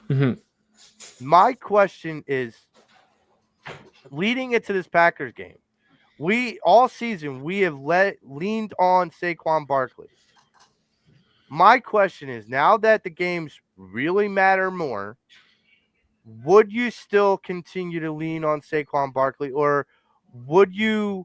Mhm. My question is, leading into this Packers game, we all season we have leaned on Saquon Barkley. My question is, now that the games really matter more, would you still continue to lean on Saquon Barkley, or would you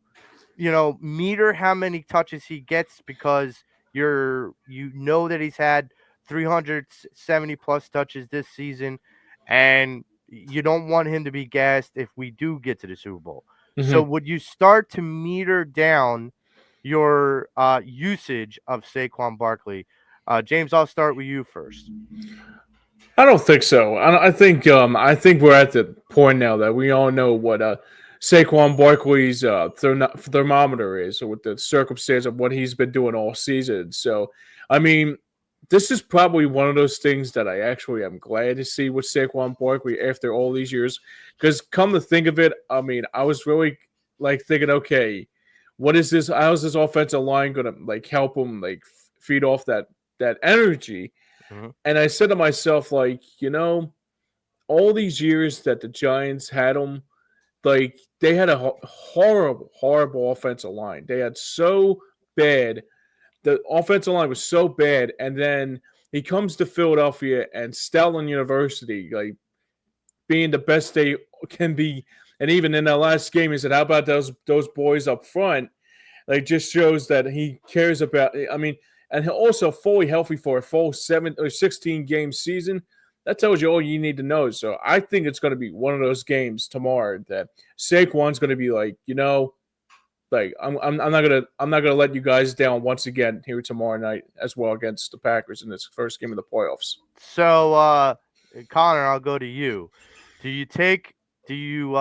meter how many touches he gets because that he's had 370 plus touches this season, and you don't want him to be gassed if we do get to the Super Bowl. So Mhm. would you start to meter down your usage of Saquon Barkley? James, I'll start with you first. I don't think so. I think we're at the point now that we all know what Saquon Barkley's thermometer is, or with the circumstance of what he's been doing all season. So, I mean, this is probably one of those things that I actually am glad to see with Saquon Barkley after all these years. Because come to think of it, I mean, I was really like thinking, okay, what is this? How's this offensive line gonna like help him like feed off that energy? Mhm. And I said to myself, like, all these years that the Giants had them, like, they had a horrible, horrible offensive line. They had so bad the offensive line was so bad, and then he comes to Philadelphia and Stellan University, like being the best they can be. And even in that last game, he said, "How about those boys up front?" Like, just shows that he cares about. I mean, and also fully healthy for a full 16 game season. That tells you all you need to know. So I think it's going to be one of those games tomorrow that Saquon's going to be like, like I'm not gonna let you guys down once again here tomorrow night as well against the Packers in this first game of the playoffs. So, Connor, I'll go to you. Do you take do you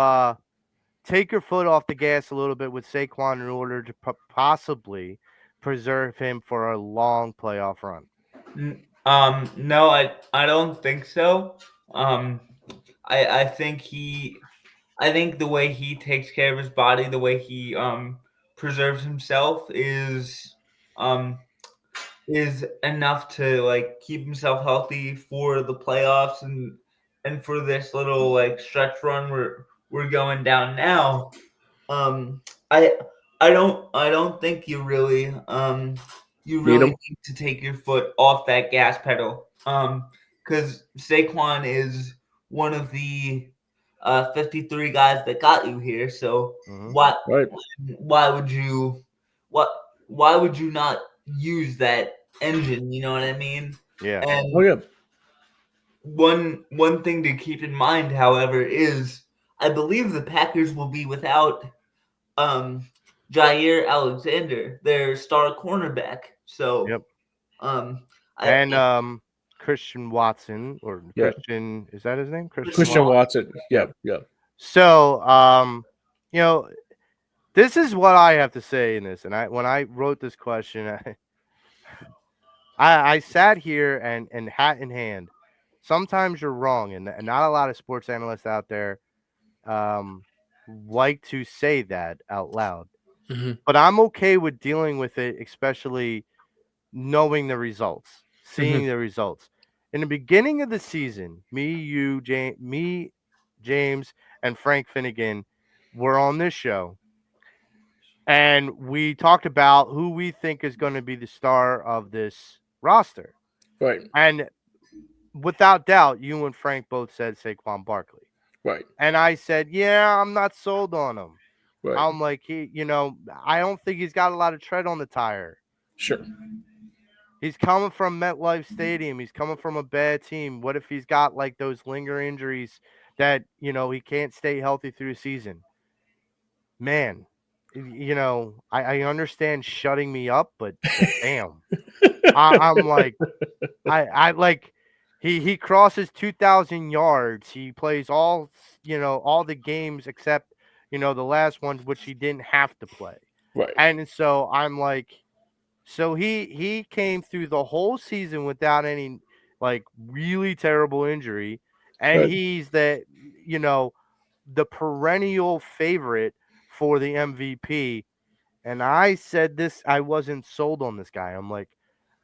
take your foot off the gas a little bit with Saquon in order to possibly preserve him for a long playoff run? No, I don't think so. Um, I think I think the way he takes care of his body, the way he preserves himself um is enough to like keep himself healthy for the playoffs and for this little like stretch run we're going down now. Um, I I don't think you Need really him, need to take your foot off that gas pedal. Because Saquon is one of the 53 guys that got you here. So Mm-hmm. why right? why would you what why would you not use that engine? You know what I mean? Yeah. Oh And yeah, one thing to keep in mind, however, is I believe the Packers will be without um Jair Alexander, their star cornerback. So Yep. um I And Christian Watson or yeah. Christian, is that his name? Christian Christian Christian Watson. Watson. Watson, yeah, Yep. yeah. So, you know, this is what I have to say in this. And when I wrote this question, I sat here and hat in hand. Sometimes you're wrong, and not a lot of sports analysts out there um, like to say that out loud. Mm-hmm. But I'm okay with dealing with it, especially knowing the results, seeing Mm-hmm. the results. In the beginning of the season, James, and Frank Finnegan were on this show, and we talked about who we think is going to be the star of this roster. Right, And without doubt, you and Frank both said Saquon Barkley. right, And I said, yeah, I'm not sold on him. right. I'm like, I don't think he's got a lot of tread on the tire. Sure. He's coming from MetLife Stadium. He's coming from a bad team. What if he's got like those lingering injuries that, he can't stay healthy through the season? Man, I understand shutting me up, but damn. I'm like, I like he crosses 2,000 yards. He plays all the games except, the last ones which he didn't have to play. Right, And so I'm like, so he came through the whole season without any like really terrible injury, and right. he's you know the perennial favorite for the MVP. And I said this, I wasn't sold on this guy. I'm like,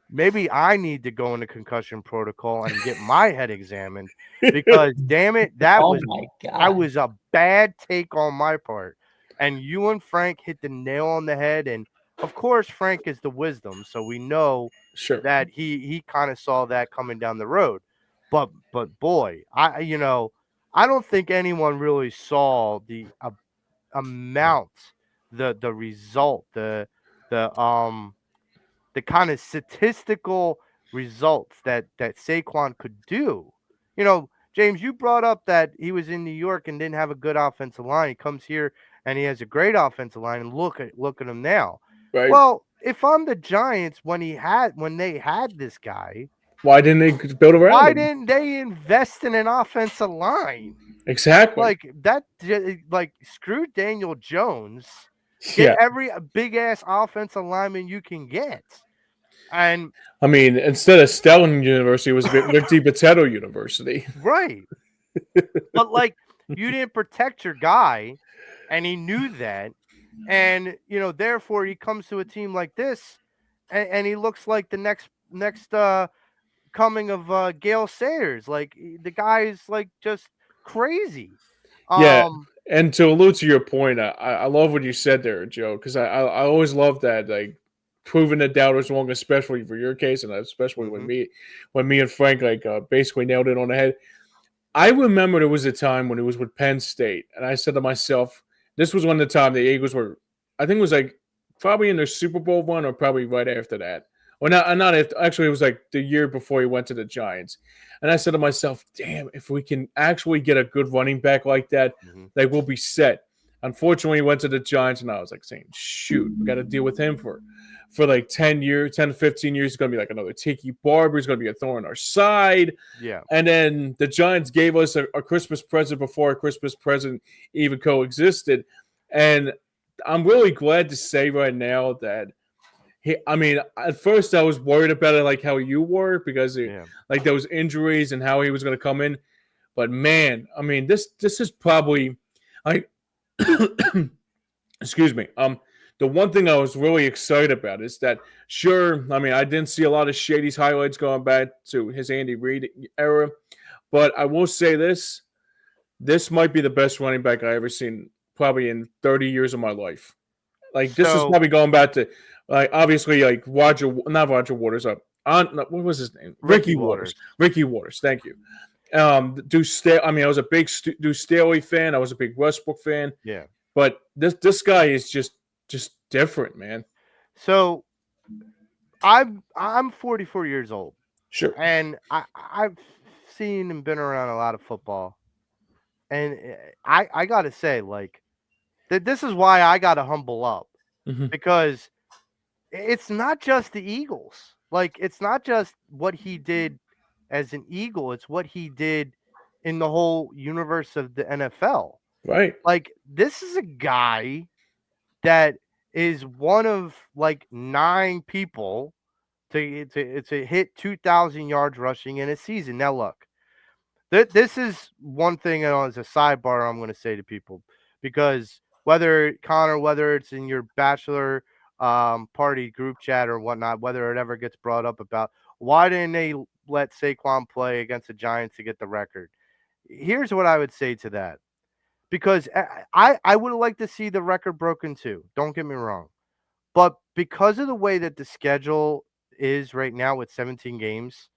maybe I need to go into concussion protocol and get my head examined because damn it, Oh my that god. was a bad take on my part. And you and Frank hit the nail on the head. And of course, Frank is the wisdom, so we know Sure. that he kind of saw that coming down the road. But boy, I don't think anyone really saw the amount, the result, the kind of statistical results that Saquon could do. James, you brought up that he was in New York and didn't have a good offensive line. He comes here and he has a great offensive line, and look at him now. Right. Well, if I'm the Giants when they had this guy, Why didn't they build around why him? didn't they invest in an offensive line? Exactly. Like that, like screw Daniel Jones. Get Yeah. every big ass offensive lineman you can get. And I mean, instead of Stellan University, it was Vic DiPotetto University. right. But like you didn't protect your guy, and he knew that. And therefore he comes to a team like this, and he looks like the next coming of Gale Sayers. Like the guy is like just crazy. Yeah. Um And to allude to your point, I love what you said there, Joe, because I always love that. Like, proving the doubters wrong, especially for your case, and especially when me and Frank basically nailed it on the head. I remember there was a time when it was with Penn State, and I said to myself, this was when the time the Eagles were, I think it was like probably in their Super Bowl one or probably right after that. Or not after, actually, it was like the year before he went to the Giants. And I said to myself, damn, if we can actually get a good running back like that, like we'll be set. Unfortunately, he went to the Giants, and I was like saying, shoot, we got to deal with him for like 10 years, 10 to 15 years. It's going to be like another Tiki Barber. He's going to be a thorn in our side. Yeah. And then the Giants gave us a Christmas present before a Christmas present even coexisted. And I'm really glad to say right now that I mean, at first I was worried about it like how you were because like those injuries and how he was going to come in. But man, I mean, this is probably like excuse me. The one thing I was really excited about is that, sure, I mean, I didn't see a lot of Shady's highlights going back to his Andy Reid era, but I will say this. This might be the best running back I ever seen probably in 30 years of my life. Like, this is probably going back to, like, obviously, like, not Roger Waters, what was his name? Ricky Waters. Ricky Waters, thank you. I was a big Deuce Staley fan. I was a big Westbrook fan. Yeah. But this guy is just different, man. So I'm 44 years old. Sure. And I've seen and been around a lot of football. And I got to say, like, that this is why I got to humble up. Because it's not just the Eagles. Like, it's not just what he did as an Eagle. It's what he did in the whole universe of the NFL. Right. Like, this is a guy that is one of like 9 people to hit 2,000 yards rushing in a season. Now, look, this is one thing as a sidebar I'm going to say to people, because whether it's in your bachelor party group chat or whatnot, whether it ever gets brought up about why didn't they let Saquon play against the Giants to get the record? Here's what I would say to that. Because I would like to see the record broken too. Don't get me wrong. But because of the way that the schedule is right now with 17 games,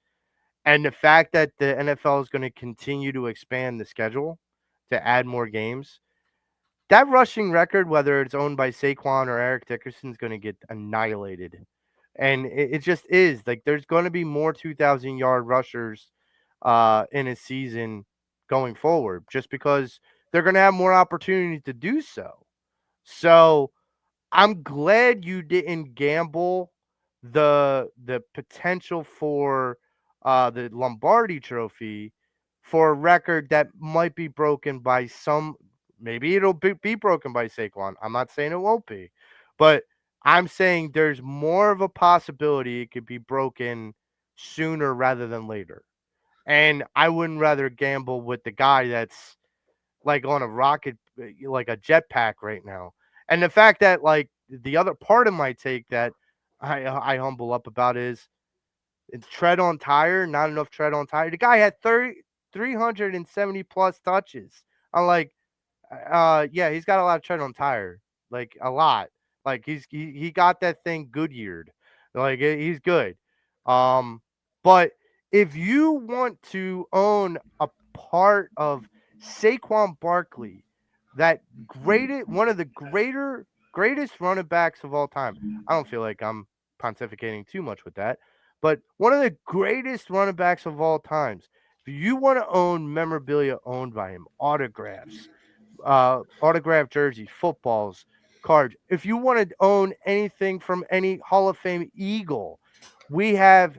and the fact that the NFL is going to continue to expand the schedule to add more games, that rushing record, whether it's owned by Saquon or Eric Dickerson, is going to get annihilated. And it just is. Like, there's going to be more 2,000-yard rushers in a season going forward, just because they're going to have more opportunities to do so. So I'm glad you didn't gamble the potential for the Lombardi Trophy for a record that might be broken by some. Maybe it'll be broken by Saquon. I'm not saying it won't be, but I'm saying there's more of a possibility it could be broken sooner rather than later. And I wouldn't rather gamble with the guy that's like on a rocket, like a jetpack right now. And the fact that, like, the other part of my take that I humble up about is tread on tire, not enough tread on tire. The guy had 370 plus touches. I'm like, yeah, he's got a lot of tread on tire, like a lot. Like he got that thing Goodyeared, like he's good. But if you want to own a part of Saquon Barkley, one of the greatest running backs of all time. I don't feel like I'm pontificating too much with that, but one of the greatest running backs of all times. If you want to own memorabilia owned by him, autographs, autographed jerseys, footballs, cards. If you want to own anything from any Hall of Fame Eagle, we have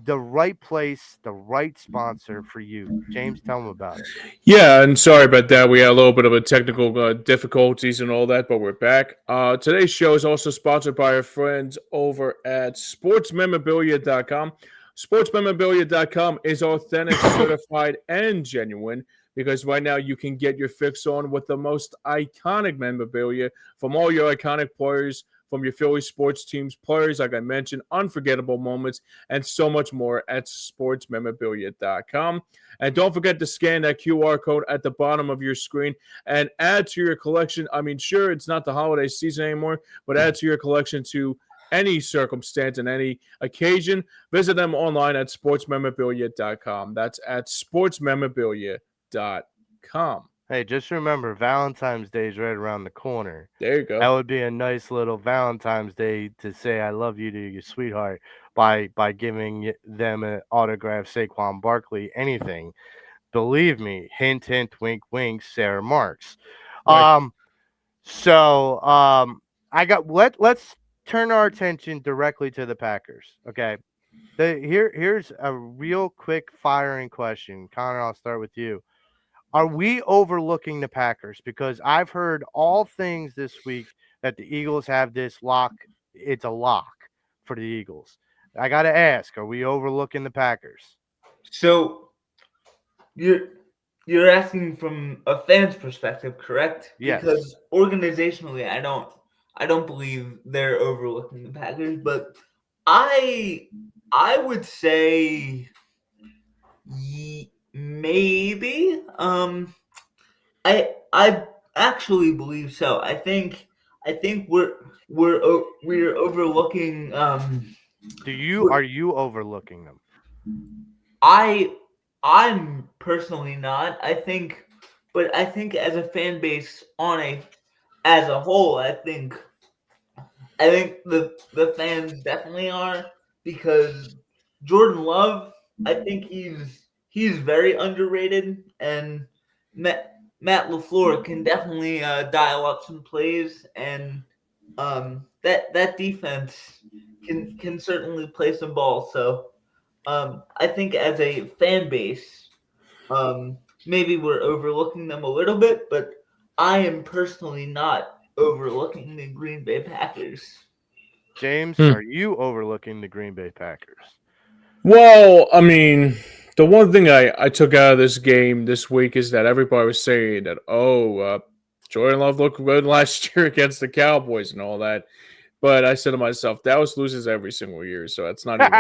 the right place, the right sponsor for you. James, tell them about it. Yeah, and sorry about that. We had a little bit of a technical difficulties and all that, but we're back. Today's show is also sponsored by our friends over at sportsmemorabilia.com. Sportsmemorabilia.com is authentic, certified, and genuine, because right now you can get your fix on with the most iconic memorabilia from all your iconic players, from your Philly sports teams, players, like I mentioned, unforgettable moments, and so much more at sportsmemorabilia.com. And don't forget to scan that QR code at the bottom of your screen and add to your collection. I mean, sure, it's not the holiday season anymore, but add to your collection to any circumstance and any occasion, visit them online at sportsmemorabilia.com. That's at sportsmemorabilia.com. Hey, just remember Valentine's Day is right around the corner. There you That go. would be a nice little Valentine's Day to say I love you to your sweetheart by giving them an autographed Saquon Barkley anything. Believe me, hint hint, wink wink, Sarah Marks. Right. Um so I got let's turn our attention directly to the Packers. Okay. Here's a real quick firing question. Connor, I'll start with you. Are we overlooking the Packers? Because I've heard all things this week that the Eagles have this lock. It's a lock for the Eagles. I got to ask, are we overlooking the Packers? So you're you're asking from a fan's perspective, correct? Yes. Because organizationally, I don't believe they're overlooking the Packers, but I I would say maybe. I actually believe so. I think we're overlooking. Are you overlooking them? I I'm personally not. But I think as a fan base as a whole, I think the fans definitely are, because Jordan Love, I think he's very underrated, and Matt LaFleur can definitely dial up some plays, and that defense can certainly play some ball. So I think as a fan base, maybe we're overlooking them a little bit, but I am personally not overlooking the Green Bay Packers. James, Hmm. are you overlooking the Green Bay Packers? Well, I mean, the one thing I took out of this game this week is that everybody was saying that, Jordan Love looked good last year against the Cowboys and all that. But I said to myself, Dallas loses every single year, so it's not even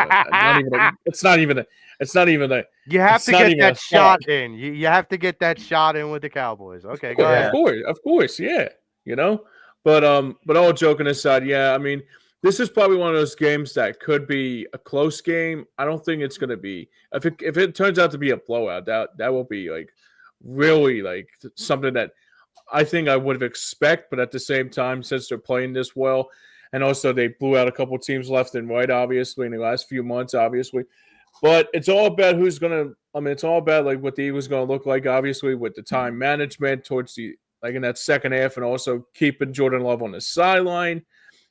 it's not even a, it's not even a, You have it's to not get even a that thought. shot in. You have to get that shot in with the Cowboys. Okay, go Of ahead. Yeah. course, of course, yeah, you know. But all joking aside, yeah, I mean, this is probably one of those games that could be a close game. I don't think it's gonna be. If it turns out to be a blowout, that will be like really like something that I think I would have expect. But at the same time, since they're playing this well, and also they blew out a couple teams left and right, obviously in the last few months, obviously. But it's all about who's gonna. I mean, it's all about like what the Eagles gonna look like, obviously, with the time management towards the like in that second half, and also keeping Jordan Love on the sideline.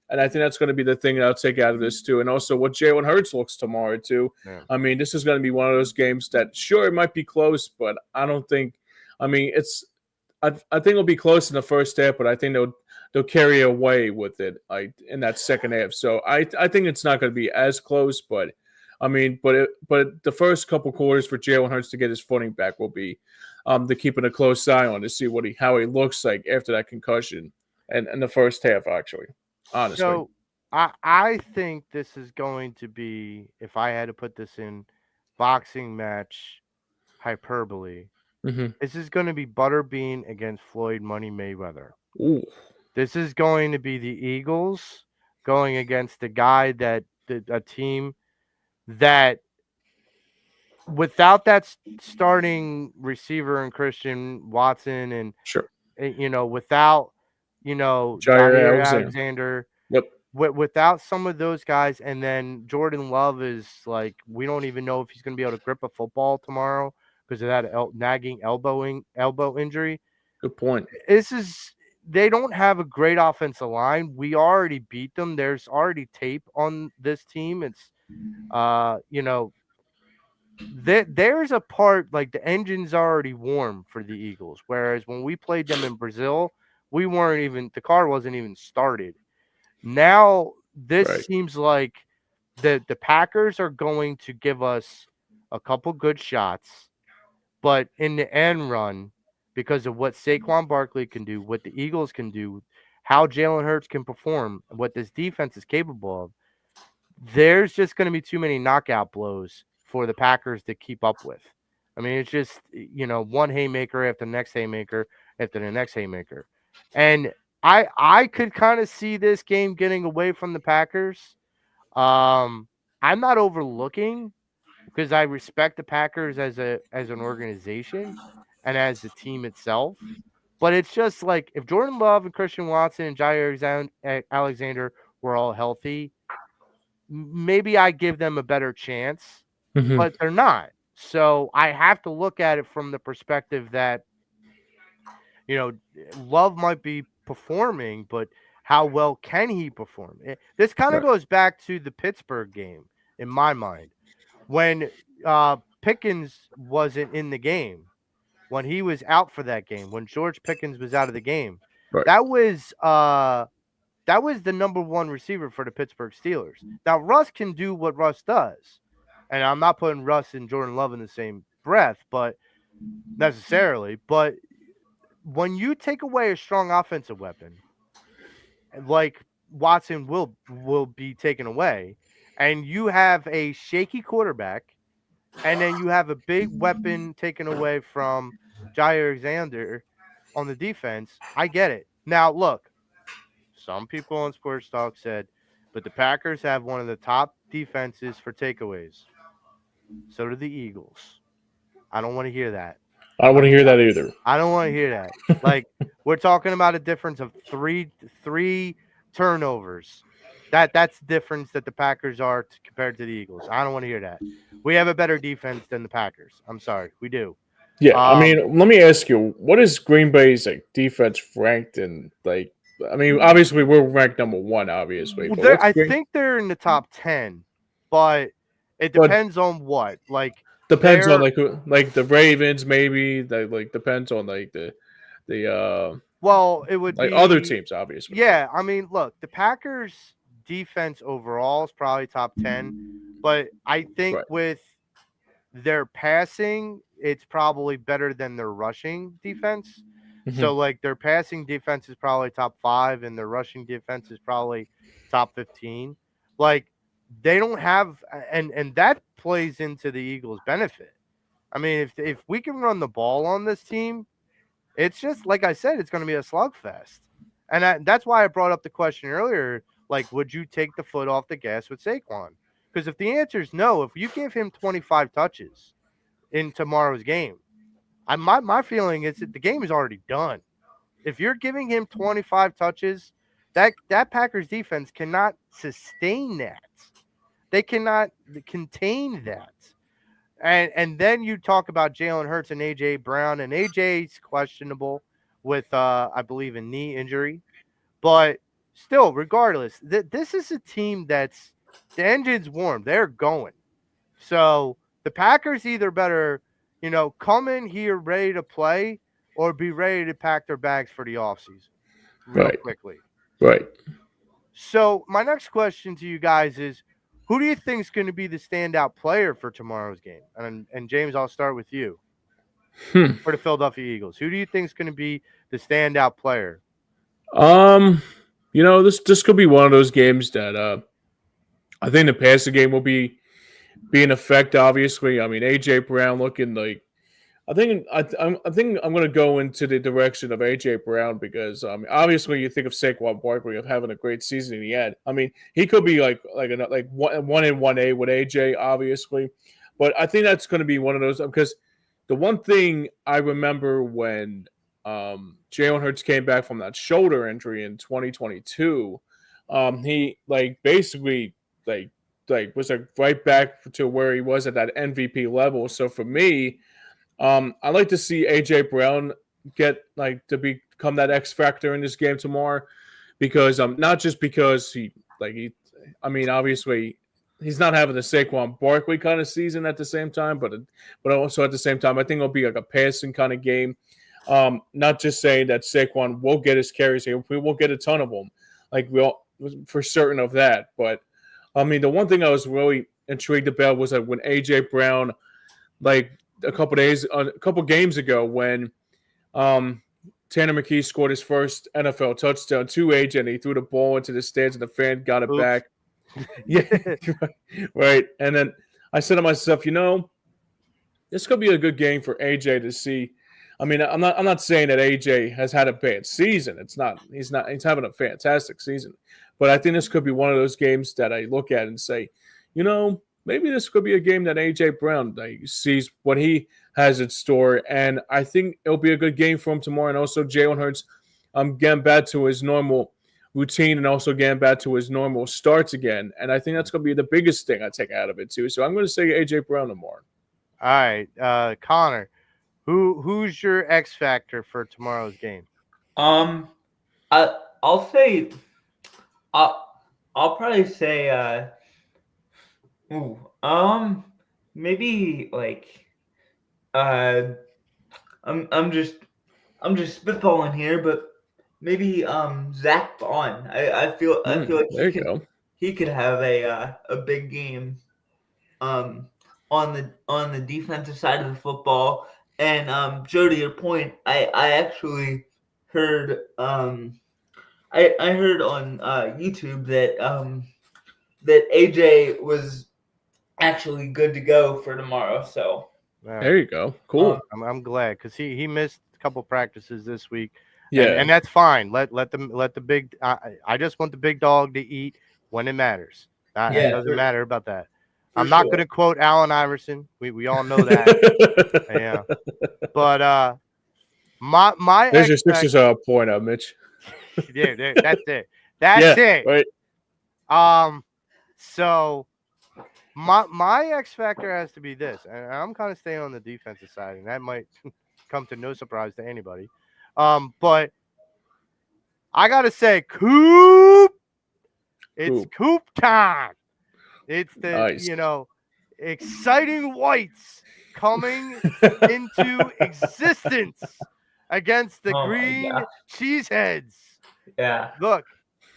And I think that's going to be the thing that I'll take out of this too. And also what Jalen Hurts looks tomorrow too. Yeah. I mean, this is going to be one of those games that sure it might be close, but I don't think. I mean, I think it'll be close in the first half, but I think they'll carry away with it like in that second half. So I think it's not going to be as close, but I mean, but the first couple quarters for Jalen Hurts to get his footing back will be the keeping a close eye on to see how he looks like after that concussion and in the first half actually. Honestly. So I think this is going to be, if I had to put this in boxing match hyperbole, Mm-hmm. this is going to be Butterbean against Floyd Money Mayweather. Ooh, This is going to be the Eagles going against the guy a team that without that starting receiver and Christian Watson and sure. without Jair Jair Alexander. Alexander, Yep. without some of those guys, and then Jordan Love is like, we don't even know if he's going to be able to grip a football tomorrow because of that nagging elbow injury. Good point. They don't have a great offensive line. We already beat them. There's already tape on this team. It's there's a part like the engine's already warm for the Eagles. Whereas when we played them in Brazil, the car wasn't even started. Now this Right. seems like the Packers are going to give us a couple good shots, but in the end run, because of what Saquon Barkley can do, what the Eagles can do, how Jalen Hurts can perform, what this defense is capable of, there's just going to be too many knockout blows for the Packers to keep up with. I mean, it's just, one haymaker after the next haymaker after the next haymaker. And I could kind of see this game getting away from the Packers. I'm not overlooking because I respect the Packers as an organization and as the team itself. But it's just like if Jordan Love and Christian Watson and Jair Alexander were all healthy, maybe I give them a better chance, Hmm. but they're not. So I have to look at it from the perspective that, you know, Love might be performing, but how well can he perform? This kind of Right. goes back to the Pittsburgh game in my mind when Pickens wasn't in the game, when he was out for that game, when George Pickens was out of the game. Right. That was that was the number one receiver for the Pittsburgh Steelers. Now Russ can do what Russ does, and I'm not putting Russ and Jordan Love in the same breath, but necessarily. But when you take away a strong offensive weapon, like Watson will be taken away, and you have a shaky quarterback, and then you have a big weapon taken away from Jair Alexander on the defense, I get it. Now, look, some people on Sports Talk said, but the Packers have one of the top defenses for takeaways. So do the Eagles. I don't want to hear that. I don't I, want to hear that either. I don't want to hear that. Like we're talking about a difference of three turnovers. That's the difference that the Packers are compared to the Eagles. I don't want to hear that. We have a better defense than the Packers. I'm sorry, we do. Yeah, I Um, mean, let me ask you, what is Green Bay's like defense ranked in? Like, I mean, obviously we're ranked number one, obviously, but what's I Green? think they're in the top 10, but it But depends on what. Like depends on they're like who, like the Ravens, maybe. That like depends on like the well, it would like other be teams, obviously. yeah. I mean, look, the Packers defense overall is probably top 10, but I think Right. with their passing, it's probably better than their rushing defense. Hmm. So like their passing defense is probably top 5 and their rushing defense is probably top 15. Like they don't have and that plays into the Eagles' benefit. I mean, if we can run the ball on this team, it's just like I said, it's going to be a slugfest. And that's why I brought up the question earlier, like would you take the foot off the gas with Saquon? Because if the answer is no, if you give him 25 touches in tomorrow's game, my feeling is that the game is already done. If you're giving him 25 touches, that Packers defense cannot sustain that. They cannot contain that. And then you talk about Jalen Hurts and AJ Brown, and AJ's questionable with I believe a knee injury, but still, regardless, this is a team that's the engine's warm. They're going. So the Packers either better, come in here ready to play or be ready to pack their bags for the offseason real Right. quickly. Right. So my next question to you guys is who do you think is going to be the standout player for tomorrow's game? And James, I'll start with you Hmm. for the Philadelphia Eagles. Who do you think is going to be the standout player? Um, this could be one of those games that I think the passing game will be in effect. Obviously, I mean AJ Brown looking like I think I'm going to go into the direction of AJ Brown because obviously you think of Saquon Barkley of having a great season in the end. I mean he could be like one in 1A with AJ obviously, but I think that's going to be one of those because the one thing I remember when Jalen Hurts came back from that shoulder injury in 2022, he like basically like was like right back to where he was at that MVP level. So for me, I like to see AJ Brown get like to become that X factor in this game tomorrow because not just because I mean obviously he's not having the Saquon Barkley kind of season at the same time, but also at the same time I think it'll be like a passing kind of game. Not just saying that Saquon will get his carries here, we will get a ton of them, like we all for certain of that. But I mean the one thing I was really intrigued about was that when AJ Brown like a couple games ago when um, Tanner McKee scored his first NFL touchdown to AJ and he threw the ball into the stands and the fan got it Oops. back. Yeah, right. And then I said to myself, this could be a good game for AJ to see. I mean, I'm not saying that AJ has had a bad season. It's not. He's having a fantastic season. But I think this could be one of those games that I look at and say, maybe this could be a game that AJ Brown sees what he has in store, and I think it'll be a good game for him tomorrow. And also Jalen Hurts, getting back to his normal routine and also getting back to his normal starts again. And I think that's going to be the biggest thing I take out of it too. So I'm going to say AJ Brown tomorrow. All right, Connor, who's your X factor for tomorrow's game? Um, I'll say I'll I'll probably say ooh, maybe like uh I'm just spitballing here, but maybe Zach Bond. I feel like There you go. he could have a big game um on the defensive side of the football. And Joe, to your point, I actually heard I heard on YouTube that AJ was actually good to go for tomorrow. So There you go. Cool. I'm glad because he missed a couple practices this week, Yeah. and that's fine. Let the big. I just want the big dog to eat when it matters. It doesn't matter about that. I'm not going to quote Allen Iverson. We all know that. Yeah, but my There's your Sixers point out, Mitch. there, that's it. That's it. Right. So my X factor has to be this, and I'm kind of staying on the defensive side, and that might come to no surprise to anybody. But I gotta say, Coop, it's Coop time. It's the Nice. exciting whites coming into existence against the green cheeseheads. yeah, Look,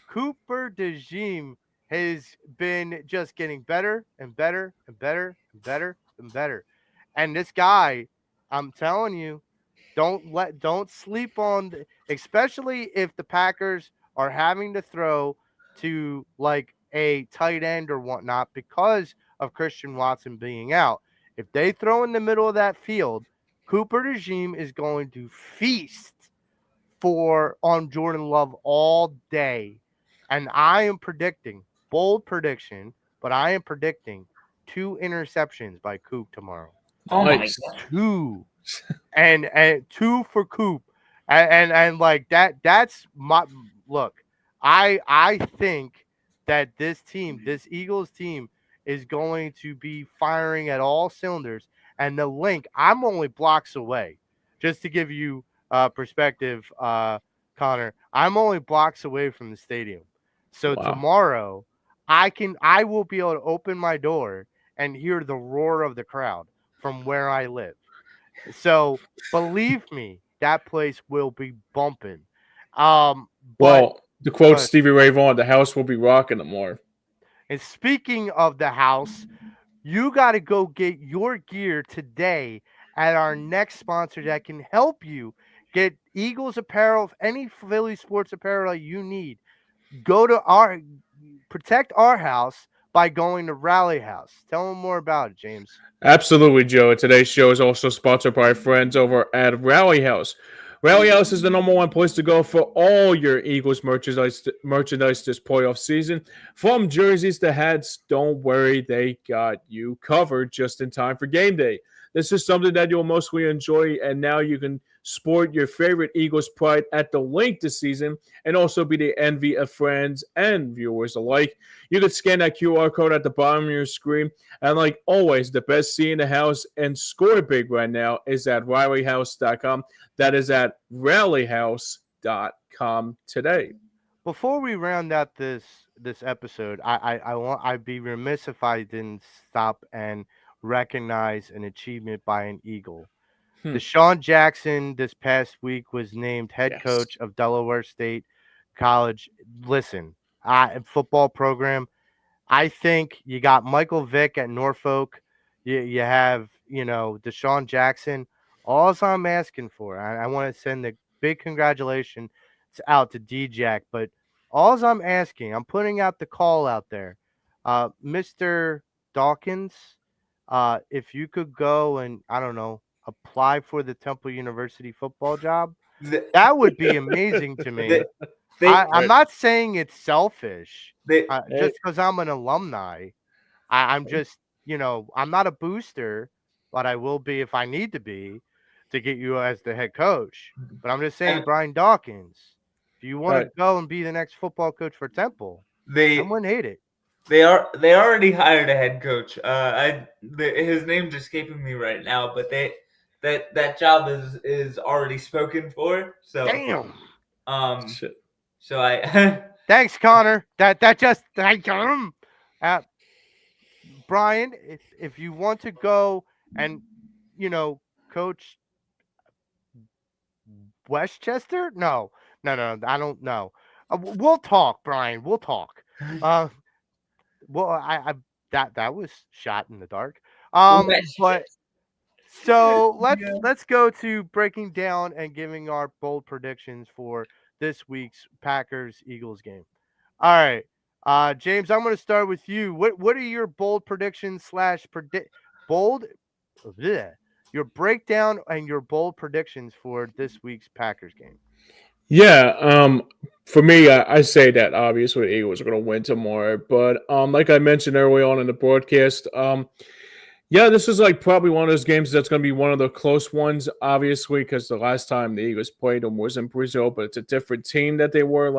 Cooper DeJean has been just getting better and better and better and better and better. And this guy, I'm telling you, don't sleep on especially if the Packers are having to throw to like a tight end or whatnot because of Christian Watson being out. If they throw in the middle of that field, Cooper DeJean is going to feast on Jordan Love all day. And I am predicting, bold prediction, but I am predicting 2 interceptions by Coop tomorrow. oh my Nice. god, 2. and 2 for Coop. And like that's my look. I think that this team, this Eagles team, is going to be firing at all cylinders. And the link, I'm only blocks away. Just to give you perspective, Connor, I'm only blocks away from the stadium. So Wow. tomorrow, I will be able to open my door and hear the roar of the crowd from where I live. So believe me, that place will be bumping. But Well, to quote Stevie Ray Vaughan, the house will be rocking tomorrow. and speaking of the house, you got to go get your gear today at our next sponsor that can help you get Eagles apparel, any Philly sports apparel that you need. Go to protect our house by going to Rally House. Tell them more about it, James. Absolutely, Joe. Today's show is also sponsored by our friends over at Rally House. Rally House is the number one place to go for all your Eagles merchandise this playoff season. From jerseys to hats, don't worry, they got you covered just in time for game day. This is something that you'll mostly enjoy, and now you can sport your favorite Eagles pride at the link this season and also be the envy of friends and viewers alike. You can scan that QR code at the bottom of your screen. And like always, the best seat in the house and score big right now is at RileyHouse.com. That is at RileyHouse.com today. Before we round out this episode, I'd be remiss if I didn't stop and recognize an achievement by an Eagle. Deshaun Jackson this past week was named head coach of Delaware State College. Listen, football program. I think you got Michael Vick at Norfolk. You have, Deshaun Jackson. All I'm asking for, I want to send a big congratulations out to D-Jack, but all I'm asking, I'm putting out the call out there. Mr. Dawkins, if you could go and, I don't know, apply for the Temple University football job, The, that would be amazing to me. the, they I'm Right. not saying it's selfish, they Hey, just because I'm an alumni. I'm just, I'm not a booster, but I will be if I need to be to get you as the head coach. But I'm just saying, and Brian Dawkins, if you want to right. go and be the next football coach for Temple, I they wouldn't hate it. they already hired a head coach. His name's escaping me right now, but that job is already spoken for. Damn. Um Shit. so I Thanks, Connor. That just thank him. Uh, Brian, if you want to go and coach Westchester, no, I don't know. We'll talk, Brian. We'll talk. Uh, well, I that was shot in the dark. But Westchester. so Yeah. let's go to breaking down and giving our bold predictions for this week's Packers Eagles game. All right, James, I'm going to start with you. What are your bold predictions slash predict bold? bleh, your breakdown and your bold predictions for this week's Packers game. Yeah. For me, I say that obviously the Eagles are going to win tomorrow, but like I mentioned early on in the broadcast, yeah, this is like probably one of those games that's going to be one of the close ones, obviously, because the last time the Eagles played them was in Brazil, but it's a different team that they were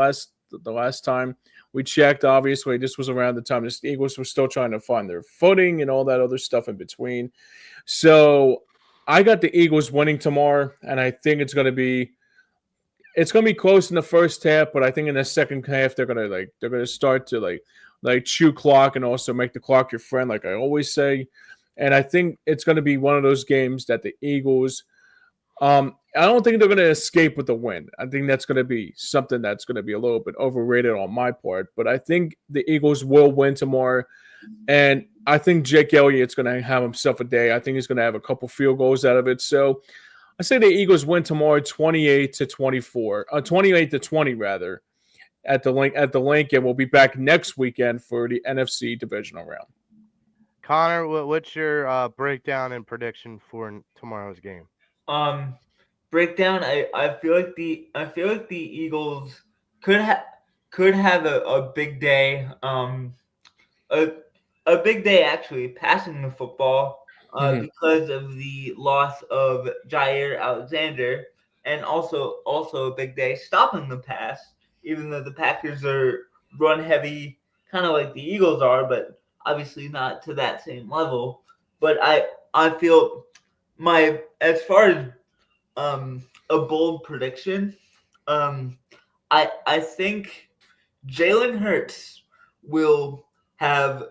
the last time we checked. Obviously, this was around the time the Eagles were still trying to find their footing and all that other stuff in between. So I got the Eagles winning tomorrow, and I think it's gonna be close in the first half, but I think in the second half they're gonna start to like chew clock and also make the clock your friend, like I always say. And I think it's gonna be one of those games that the Eagles I don't think they're gonna escape with the win. I think that's gonna be something that's gonna be a little bit overrated on my part. But I think the Eagles will win tomorrow. And I think Jake Elliott's going to have himself a day. I think he's going to have a couple field goals out of it. So I say the Eagles win tomorrow 28-24, 28-20 rather at the link, and we'll be back next weekend for the NFC divisional round. Connor, what's your breakdown and prediction for tomorrow's game? um Breakdown. I feel like the Eagles could have could have a big day. A a big day actually passing the football Mhm. because of the loss of Jair Alexander, and also a big day stopping the pass, even though the Packers are run heavy, kind of like the Eagles are, but obviously not to that same level. But I feel my as far as a bold prediction, um I think Jalen Hurts will have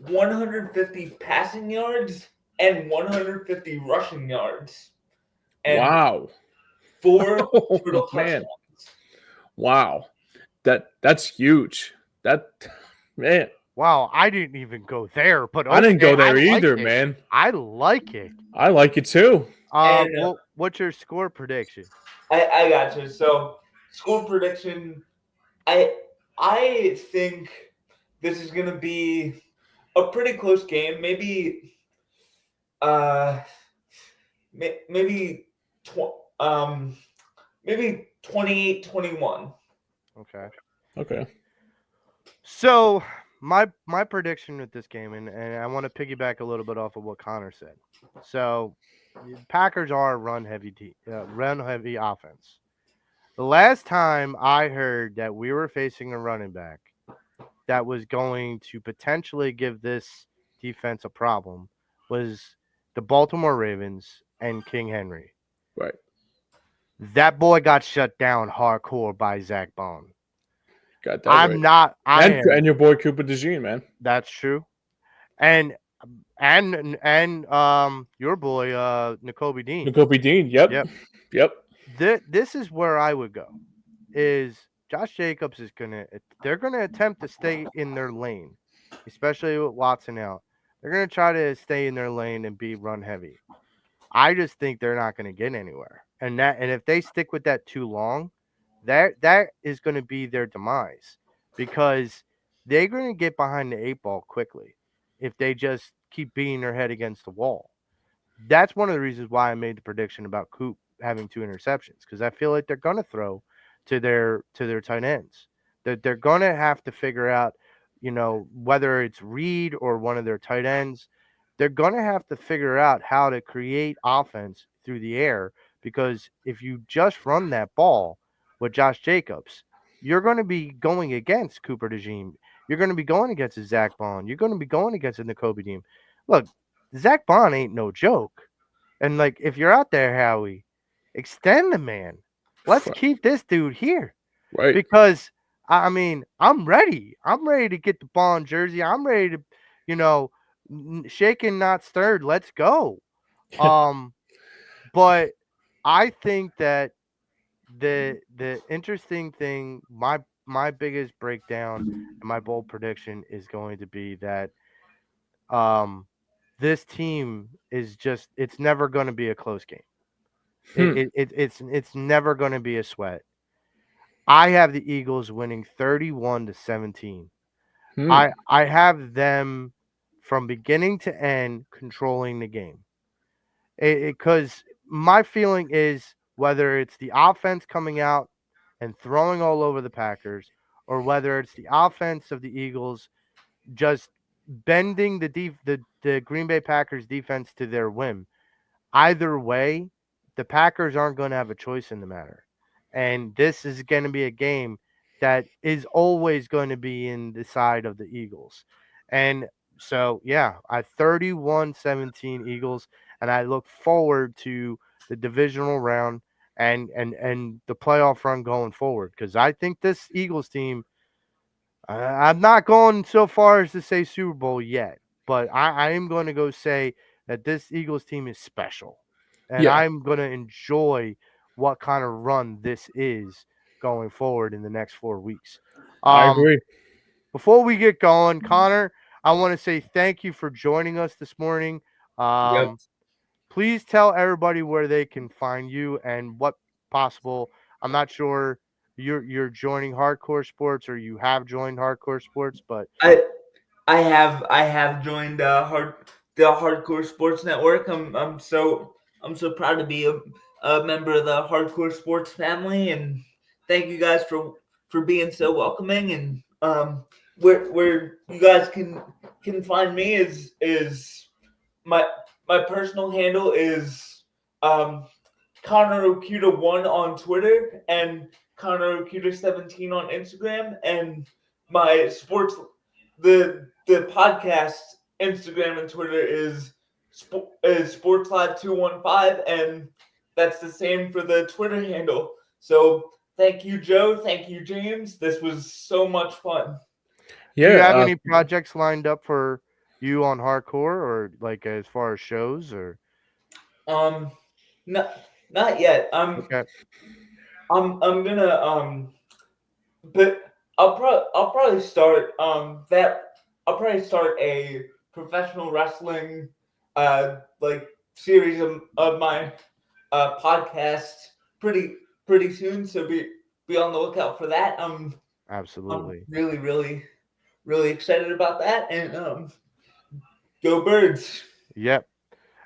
150 passing yards and 150 rushing yards and Wow. four Oh total man. touchdowns. Wow. That's huge. That man. Wow, I didn't even go there, but I didn't okay, go I there like either, it. man. I like it. I like it too. And What's your score prediction? I got you. So score prediction. I I think this is gonna be a pretty close game. Uh maybe um maybe 28-21. Okay. Okay. So my prediction with this game, and I want to piggyback a little bit off of what Connor said. So Packers are a run heavy offense. The last time I heard that we were facing a running back that was going to potentially give this defense a problem was the Baltimore Ravens and King Henry. Right. That boy got shut down hardcore by Zach Bone. Got that right. I'm not. I And am. and your boy Cooper DeJean, man. That's true. And and your boy N'Kobe Dean. Jacoby Dean. Yep. Yep. Yep. This is where I would go. Is Josh Jacobs is they're gonna attempt to stay in their lane, especially with Watson out. They're gonna try to stay in their lane and be run heavy. I just think they're not gonna get anywhere. And if they stick with that too long, that is gonna be their demise because they're gonna get behind the eight ball quickly if they just keep beating their head against the wall. That's one of the reasons why I made the prediction about Coop having 2 interceptions, because I feel like they're going to throw to their tight ends. That they're going to have to figure out, whether it's Reed or one of their tight ends, they're going to have to figure out how to create offense through the air, because if you just run that ball with Josh Jacobs, you're going to be going against Cooper DeJean. You're going to be going against a Zach Bond. You're going to be going against a N'Kobe Dean. Look, Zach Bond ain't no joke. And like, if you're out there, Howie, extend the man. Let's keep this dude here, Right. because I mean, I'm ready. I'm ready to get the Bond jersey. I'm ready to, you know, shaken not stirred. Let's go. Um, but I think that the interesting thing, my biggest breakdown and my bold prediction is going to be that um this team is just, it's never going to be a close game. Hmm. It's never going to be a sweat. I have the Eagles winning 31-17. Hmm. I have them from beginning to end controlling the game. Because my feeling is, whether it's the offense coming out and throwing all over the Packers, or whether it's the offense of the Eagles just bending the Green Bay Packers defense to their whim, either way, the Packers aren't going to have a choice in the matter. And this is going to be a game that is always going to be in the side of the Eagles. And so, yeah, I 31-17 Eagles, and I look forward to the divisional round and the playoff run going forward, because I think this Eagles team, I'm not going so far as to say Super Bowl yet, but I am going to go say that this Eagles team is special, and Yeah, I'm going to enjoy what kind of run this is going forward in the next 4 weeks. I Um, agree. Before we get going, Connor, I want to say thank you for joining us this morning. Yep. Um, Please tell everybody where they can find you and what possible. I'm not sure you're joining Hardcore Sports, or you have joined Hardcore Sports, but I I have joined the Hardcore Sports Network. I'm so proud to be a member of the Hardcore Sports family, and thank you guys for being so welcoming. And where you guys can find me is my my personal handle is um Connor Ochuida 1 on Twitter and Connor Ochuida 17 on Instagram, and my the podcast Instagram and Twitter is Sports Live 215, and that's the same for the Twitter handle. So thank you, Joe. Thank you, James. This was so much fun. do you Yeah. have any projects lined up for you on Hardcore, or like as far as shows, or Um, not yet. okay? I'm gonna but I'll probably start I'll probably start a professional wrestling like series of my podcast pretty pretty soon. So be on the lookout for that. I'm Absolutely. really excited about that, and go Birds. Yep.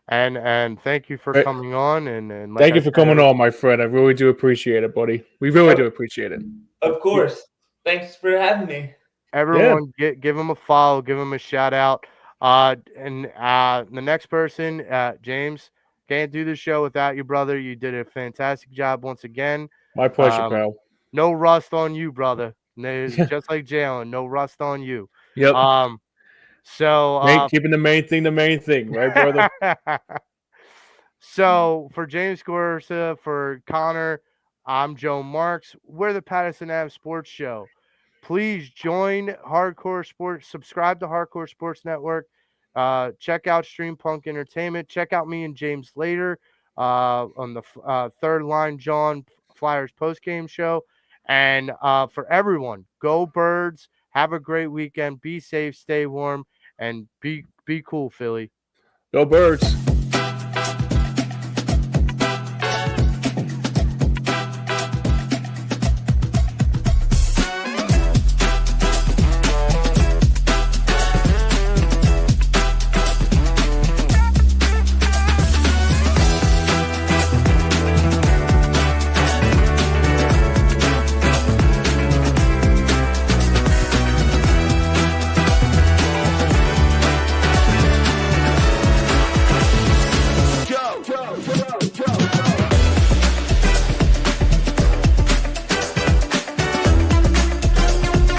And thank you for Right. coming on, and like Thank I you for said, coming on, my friend. I really do appreciate it, buddy. We really Of, do appreciate it. of course. Thanks for having me. Yeah, everyone, give him a follow, give him a shout out. And the next person, James, can't do the show without you, brother. You did a fantastic job once again. my pleasure, Um, pal. no rust on you, brother. Just like Jalen, no rust on you. Yep. Um, so Keeping the main thing, right, brother? So for James Corsa, for Connor, I'm Joe Marks. We're the Patterson Ave Sports Show. Please join Hardcore Sports. Subscribe to Hardcore Sports Network. Check out Stream Punk Entertainment. Check out me and James later on the Third Line John Flyers postgame show. And for everyone, go Birds. Have a great weekend. Be safe. Stay warm. And be cool, Philly. Go Birds.